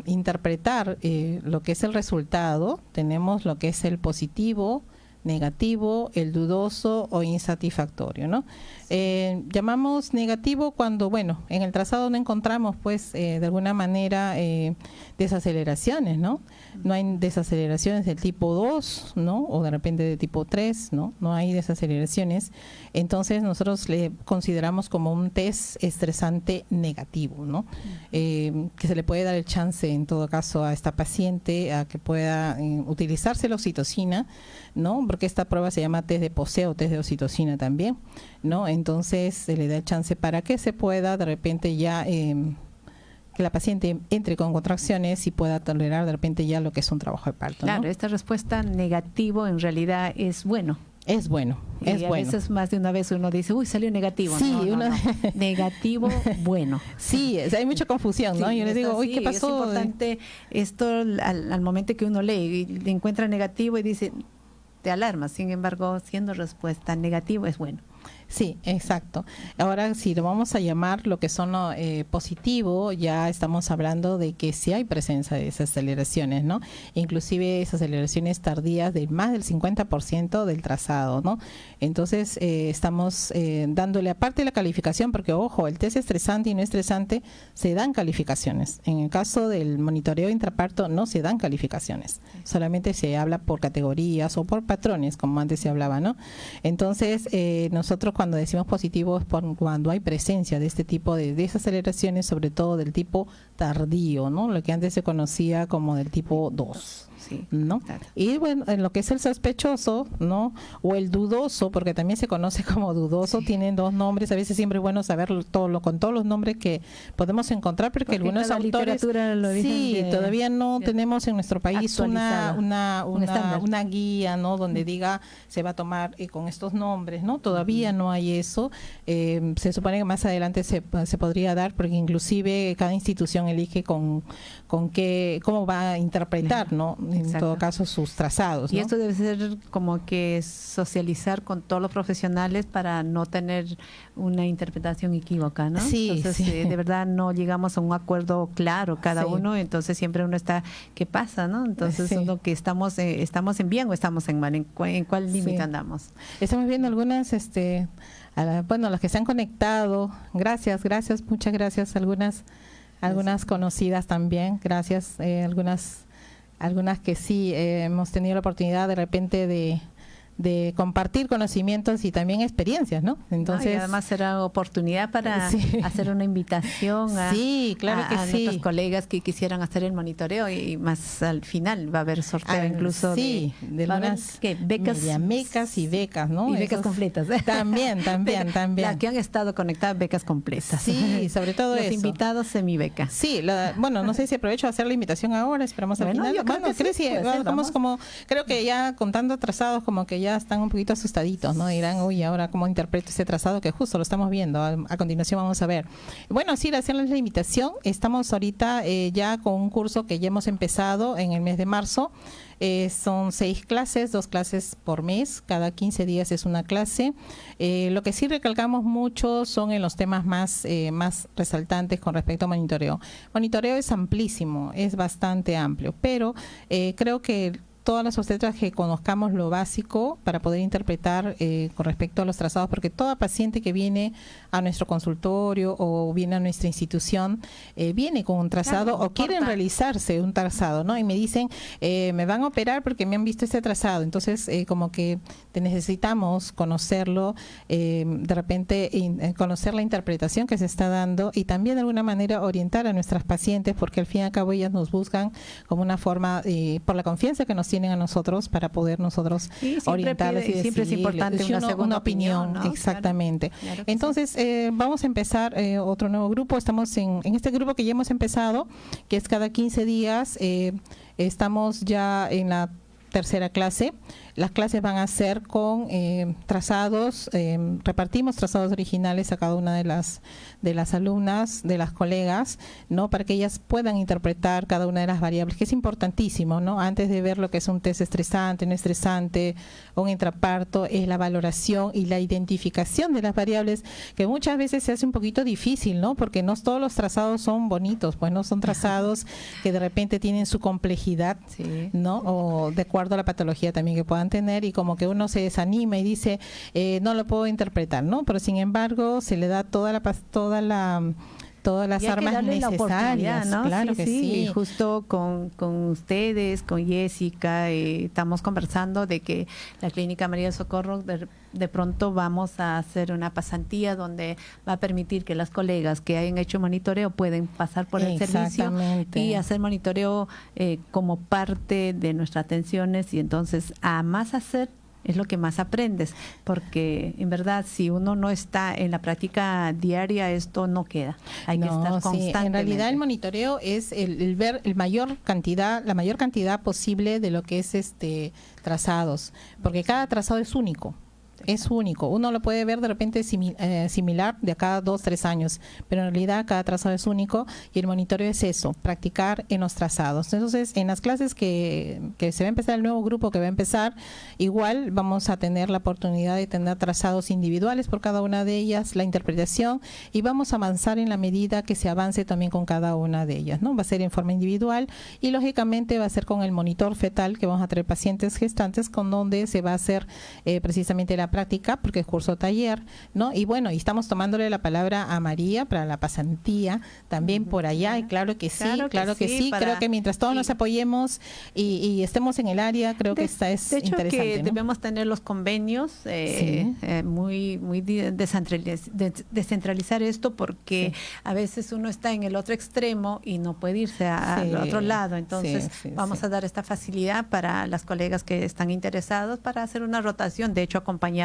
interpretar lo que es el resultado, tenemos lo que es el positivo, negativo, el dudoso o insatisfactorio, ¿no? Llamamos negativo cuando, bueno, en el trazado no encontramos, pues, de alguna manera desaceleraciones, ¿no? No hay desaceleraciones del tipo 2, ¿no? O de repente de tipo 3, ¿no? No hay desaceleraciones. Entonces, nosotros le consideramos como un test estresante negativo, ¿no? Que se le puede dar el chance, en todo caso, a esta paciente a que pueda utilizarse la oxitocina, ¿no? Porque esta prueba se llama test de poseo, test de oxitocina también, ¿no? Entonces se le da el chance para que se pueda de repente ya que la paciente entre con contracciones y pueda tolerar de repente ya lo que es un trabajo de parto, claro, ¿no? Esta respuesta negativo en realidad es bueno. Es bueno, es y a bueno. veces más de una vez uno dice, uy, salió negativo. Sí, no. Negativo, bueno. Sí, hay mucha confusión, ¿no? Sí, yo les digo, uy, ¿qué pasó? Es importante esto al momento que uno lee y encuentra negativo y dice, te alarma. Sin embargo, siendo respuesta negativo es bueno. Sí, exacto. Ahora, si lo vamos a llamar lo que son positivo, ya estamos hablando de que sí hay presencia de esas aceleraciones, ¿no? Inclusive esas aceleraciones tardías de más del 50% del trazado, ¿no? Entonces, estamos dándole aparte de la calificación, porque ojo, el test estresante y no estresante se dan calificaciones. En el caso del monitoreo intraparto no se dan calificaciones, solamente se habla por categorías o por patrones, como antes se hablaba, ¿no? Entonces, nosotros cuando decimos positivo es cuando hay presencia de este tipo de desaceleraciones, sobre todo del tipo tardío, ¿no? Lo que antes se conocía como del tipo 2. Sí, ¿no? Claro. Y bueno, en lo que es el sospechoso, ¿no? O el dudoso, porque también se conoce como dudoso, tienen dos nombres, a veces siempre es bueno saber con todos los nombres que podemos encontrar, porque algunos autores todavía no tenemos en nuestro país una guía, ¿no? Donde diga se va a tomar con estos nombres, ¿no? Todavía no hay eso. Se supone que más adelante se podría dar, porque inclusive cada institución elige con cómo va a interpretar, ¿no? En todo caso sus trazados, ¿no? Y esto debe ser como que socializar con todos los profesionales para no tener una interpretación equívoca, ¿no? Sí, entonces, de verdad no llegamos a un acuerdo claro cada uno, entonces siempre uno está, ¿qué pasa, no? Entonces, uno que estamos en bien o estamos en mal, ¿en cuál límite andamos? Estamos viendo algunas, bueno, las que se han conectado, gracias, muchas gracias, algunas conocidas también, gracias, algunas que sí hemos tenido la oportunidad de repente de de compartir conocimientos y también experiencias, ¿no? Entonces, y además será oportunidad para hacer una invitación a, a nuestros colegas que quisieran hacer el monitoreo, y más al final va a haber sorteo incluso de algunas becas y becas, ¿no? Y becas completas. También. Las que han estado conectadas, becas completas. Sí, sobre todo los invitados semibeca. Sí, bueno, no sé si aprovecho a hacer la invitación ahora, esperamos al final. Creo que ya contando atrasados, como que ya están un poquito asustaditos, ¿no? Dirán, uy, ahora cómo interpreto ese trazado, que justo lo estamos viendo. A continuación vamos a ver. Bueno, sí, hacerles la invitación. Estamos ahorita ya con un curso que ya hemos empezado en el mes de marzo. Son 6 clases, 2 clases por mes, cada 15 días es una clase. Lo que sí recalcamos mucho son en los temas más resaltantes con respecto a monitoreo. Monitoreo es amplísimo, es bastante amplio, pero creo que todas las obstetras que conozcamos lo básico para poder interpretar con respecto a los trazados, porque toda paciente que viene a nuestro consultorio o viene a nuestra institución viene con un trazado o quieren realizarse un trazado, ¿no? Y me dicen, me van a operar porque me han visto este trazado. Entonces, como que necesitamos conocerlo, de repente conocer la interpretación que se está dando y también de alguna manera orientar a nuestras pacientes, porque al fin y al cabo ellas nos buscan como una forma, por la confianza que nos tienen a nosotros para poder nosotros orientarles y siempre es importante una opinión, ¿no? Exactamente. Claro entonces vamos a empezar otro nuevo grupo. Estamos en este grupo que ya hemos empezado, que es cada 15 días. Estamos ya en la tercera clase. Las clases van a ser con trazados, repartimos trazados originales a cada una de las alumnas, de las colegas, ¿no? Para que ellas puedan interpretar cada una de las variables, que es importantísimo, ¿no? Antes de ver lo que es un test estresante, no estresante, un intraparto, es la valoración y la identificación de las variables, que muchas veces se hace un poquito difícil, ¿no? Porque no todos los trazados son bonitos, pues no son trazados que de repente tienen su complejidad, ¿no? O de acuerdo a la patología también que puedan tener, y como que uno se desanima y dice no lo puedo interpretar, ¿no? Pero sin embargo se le da todas las armas necesarias, ¿no? Claro que sí. Justo con ustedes, con Jessica, estamos conversando de que la Clínica María del Socorro de pronto vamos a hacer una pasantía donde va a permitir que las colegas que hayan hecho monitoreo pueden pasar por el servicio y hacer monitoreo como parte de nuestras atenciones, y entonces a más hacer es lo que más aprendes, porque en verdad si uno no está en la práctica diaria, esto no queda, hay que estar constantemente. En realidad el monitoreo es el ver la mayor cantidad posible de lo que es trazados, porque cada trazado es único. Es único, uno lo puede ver de repente similar de acá 2-3 años, pero en realidad cada trazado es único, y el monitoreo es eso, practicar en los trazados. Entonces, en las clases que se va a empezar, el nuevo grupo que va a empezar, igual vamos a tener la oportunidad de tener trazados individuales por cada una de ellas, la interpretación, y vamos a avanzar en la medida que se avance también con cada una de ellas, ¿no? Va a ser en forma individual y lógicamente va a ser con el monitor fetal, que vamos a tener pacientes gestantes con donde se va a hacer precisamente la práctica, porque es curso taller, ¿no? Y bueno, y estamos tomándole la palabra a María para la pasantía también por allá, y claro que sí, creo que mientras todos nos apoyemos y estemos en el área, creo que esta es interesante. De hecho, que debemos tener los convenios, muy descentralizar esto, porque a veces uno está en el otro extremo y no puede irse al otro lado, entonces vamos a dar esta facilidad para las colegas que están interesados para hacer una rotación, de hecho acompañado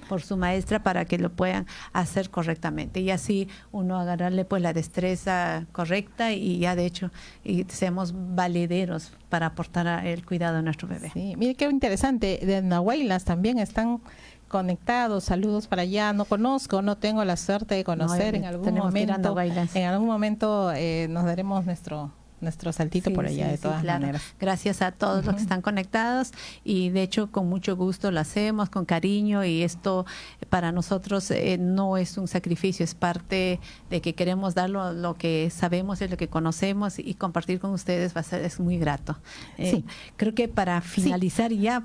por su maestra, para que lo puedan hacer correctamente, y así uno agarrarle pues la destreza correcta, y ya de hecho y seamos valederos para aportar el cuidado de nuestro bebé. Sí, mire qué interesante, de Nahuaylas también están conectados, saludos para allá. No conozco, no tengo la suerte de conocer, en algún momento nos daremos nuestro saltito por allá, de todas maneras. Gracias a todos los que están conectados, y de hecho con mucho gusto lo hacemos, con cariño, y esto para nosotros no es un sacrificio, es parte de que queremos dar lo que sabemos y lo que conocemos, y compartir con ustedes es muy grato. Creo que para finalizar ya,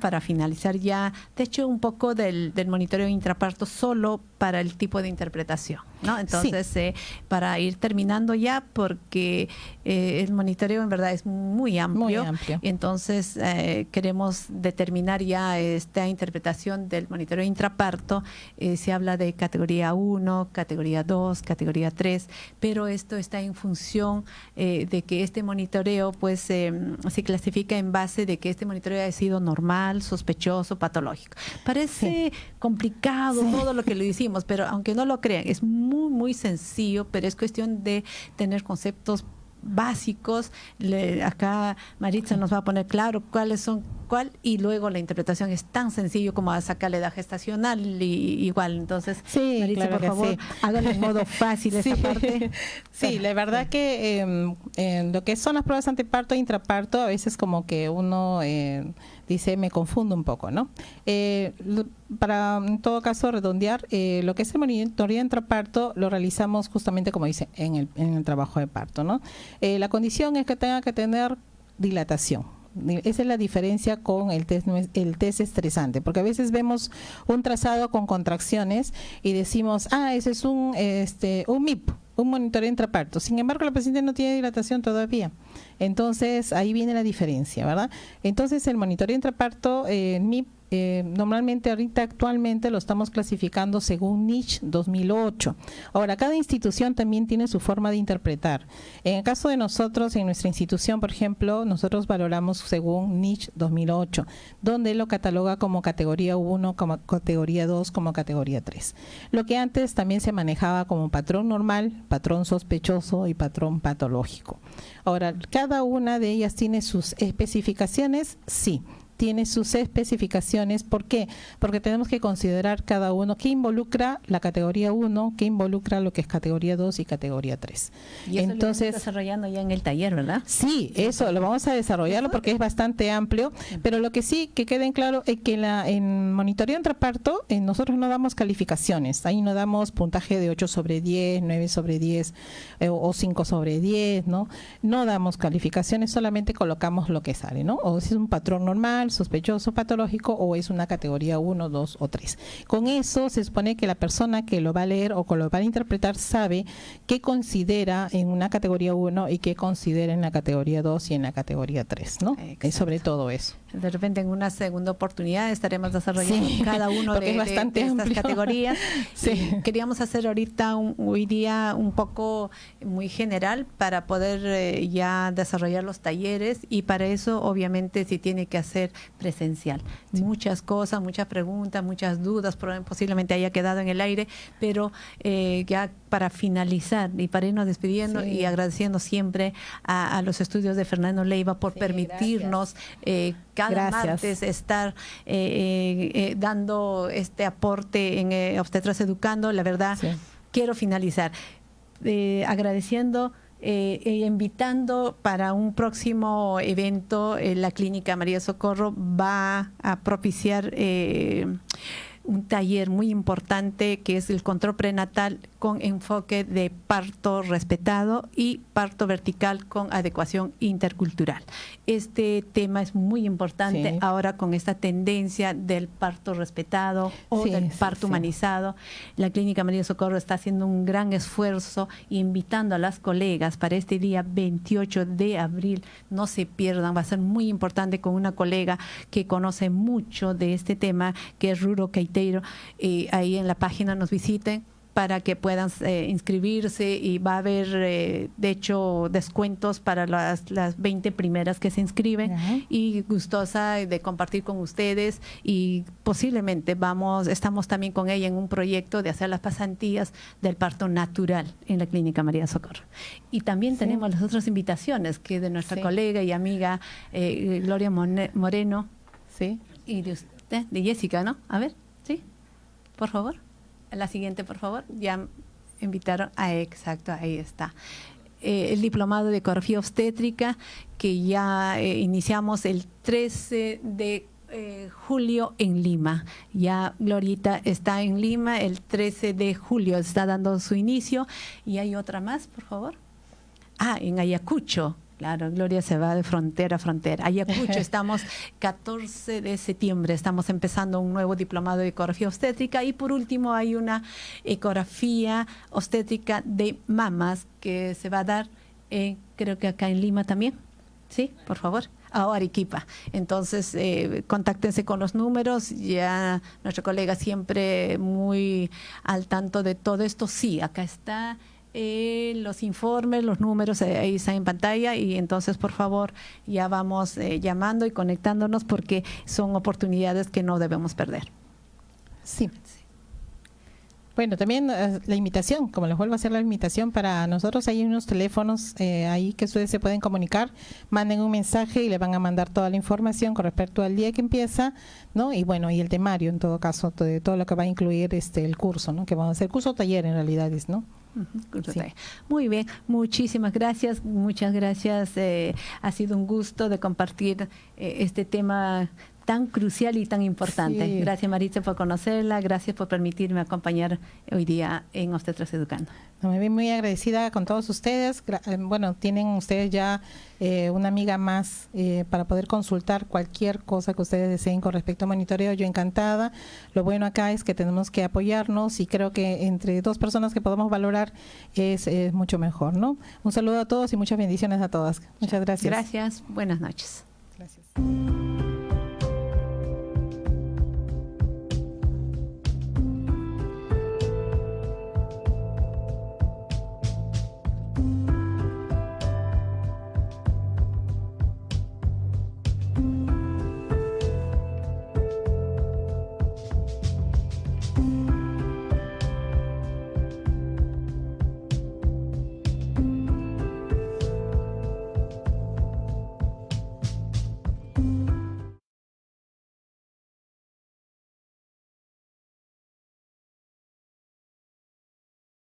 de hecho un poco del monitoreo intraparto solo para el tipo de interpretación, ¿no? Entonces para ir terminando ya, porque el monitoreo monitoreo en verdad es muy amplio. Muy amplio. Entonces queremos determinar ya esta interpretación del monitoreo intraparto. Se habla de categoría 1, categoría 2, categoría 3, pero esto está en función de que este monitoreo pues se clasifica en base de que este monitoreo ha sido normal, sospechoso, patológico. Parece complicado todo lo que lo hicimos, pero aunque no lo crean, es muy, muy sencillo, pero es cuestión de tener conceptos básicos. Acá Maritza nos va a poner claro cuáles son y luego la interpretación es tan sencillo como sacar la edad gestacional y igual. Entonces, sí, Maritza, claro, por favor, háganlo en modo fácil esa parte. Sí, la verdad que en lo que son las pruebas anteparto e intraparto, a veces como que uno dice, me confundo un poco, ¿no? Para, en todo caso, redondear, lo que es el monitoreo intraparto lo realizamos justamente, como dice, en el trabajo de parto, ¿no? La condición es que tenga que tener dilatación. Esa es la diferencia con el test estresante, porque a veces vemos un trazado con contracciones y decimos, ese es un MIP, un monitoreo intraparto. Sin embargo, la paciente no tiene dilatación todavía. Entonces, ahí viene la diferencia, ¿verdad? Entonces, el monitoreo intraparto, MIP, normalmente ahorita actualmente lo estamos clasificando según NICH 2008. Ahora, cada institución también tiene su forma de interpretar. En el caso de nosotros, en nuestra institución, por ejemplo, nosotros valoramos según NICH 2008, donde lo cataloga como categoría 1, como categoría 2, como categoría 3. Lo que antes también se manejaba como patrón normal, patrón sospechoso y patrón patológico. Ahora, cada una de ellas tiene sus especificaciones, sí. Tiene sus especificaciones. ¿Por qué? Porque tenemos que considerar cada uno qué involucra la categoría 1, qué involucra lo que es categoría 2 y categoría 3. Y eso entonces, lo estamos desarrollando ya en el taller, ¿verdad? Sí, eso lo vamos a desarrollarlo porque es bastante amplio, pero lo que sí, que queden claro es que en monitoreo intraparto nosotros no damos calificaciones, ahí no damos puntaje de 8 sobre 10, 9 sobre 10 o 5 sobre 10, ¿no? No damos calificaciones, solamente colocamos lo que sale, ¿no? O si es un patrón normal, sospechoso, patológico, o es una categoría 1, 2 o 3. Con eso se supone que la persona que lo va a leer o que lo va a interpretar sabe qué considera en una categoría 1 y qué considera en la categoría 2 y en la categoría 3, ¿no? Es sobre todo eso. De repente en una segunda oportunidad estaremos desarrollando cada uno de estas categorías. Sí. Queríamos hacer ahorita hoy día un poco muy general para poder ya desarrollar los talleres, y para eso obviamente se tiene que hacer presencial. Sí. Muchas cosas, muchas preguntas, muchas dudas, posiblemente haya quedado en el aire, pero ya para finalizar y para irnos despidiendo y agradeciendo siempre a los estudios de Fernando Leiva por permitirnos cada martes estar dando este aporte en Obstetras Educando. La verdad, quiero finalizar agradeciendo e invitando para un próximo evento. La Clínica María Socorro va a propiciar un taller muy importante que es el control prenatal con enfoque de parto respetado y parto vertical con adecuación intercultural. Este tema es muy importante ahora con esta tendencia del parto respetado o del parto humanizado. La Clínica María Socorro está haciendo un gran esfuerzo, invitando a las colegas para este día 28 de abril. No se pierdan, va a ser muy importante con una colega que conoce mucho de este tema, que es Ruro Keiteiro. Ahí en la página nos visiten para que puedan inscribirse, y va a haber de hecho descuentos para las 20 primeras que se inscriben. Y gustosa de compartir con ustedes, y posiblemente estamos también con ella en un proyecto de hacer las pasantías del parto natural en la Clínica María Socorro. Y también tenemos las otras invitaciones que de nuestra colega y amiga Gloria Moreno y de usted, de Jessica, ¿no? A ver, por favor. La siguiente, por favor. Ya invitaron exacto, ahí está. El diplomado de ecografía obstétrica, que ya iniciamos el 13 de julio en Lima. Ya Glorita está en Lima, el 13 de julio está dando su inicio. Y hay otra más, por favor. En Ayacucho. Claro, Gloria se va de frontera a frontera. Ayacucho, estamos 14 de septiembre, estamos empezando un nuevo diplomado de ecografía obstétrica. Y por último hay una ecografía obstétrica de mamas que se va a dar creo que acá en Lima también. Sí, por favor. Arequipa. Entonces, contáctense con los números. Ya nuestro colega siempre muy al tanto de todo esto. Sí, acá está los informes, los números, ahí están en pantalla. Y entonces, por favor, ya vamos llamando y conectándonos porque son oportunidades que no debemos perder. Sí. Bueno, también la invitación, como les vuelvo a hacer la invitación para nosotros, hay unos teléfonos ahí que ustedes se pueden comunicar, manden un mensaje y le van a mandar toda la información con respecto al día que empieza, ¿no? Y bueno, y el temario en todo caso, de todo lo que va a incluir el curso, ¿no? Que vamos a hacer, curso o taller en realidad es, ¿no? Sí. Muy bien, muchísimas gracias, muchas gracias. Ha sido un gusto de compartir este tema tan crucial y tan importante. Sí. Gracias, Maritza, por conocerla. Gracias por permitirme acompañar hoy día en Obstetras Educando. Me voy muy agradecida con todos ustedes. Bueno, tienen ustedes ya una amiga más para poder consultar cualquier cosa que ustedes deseen con respecto a monitoreo. Yo encantada. Lo bueno acá es que tenemos que apoyarnos y creo que entre dos personas que podamos valorar es mucho mejor, ¿no? Un saludo a todos y muchas bendiciones a todas. Muchas gracias. Gracias. Buenas noches. Gracias.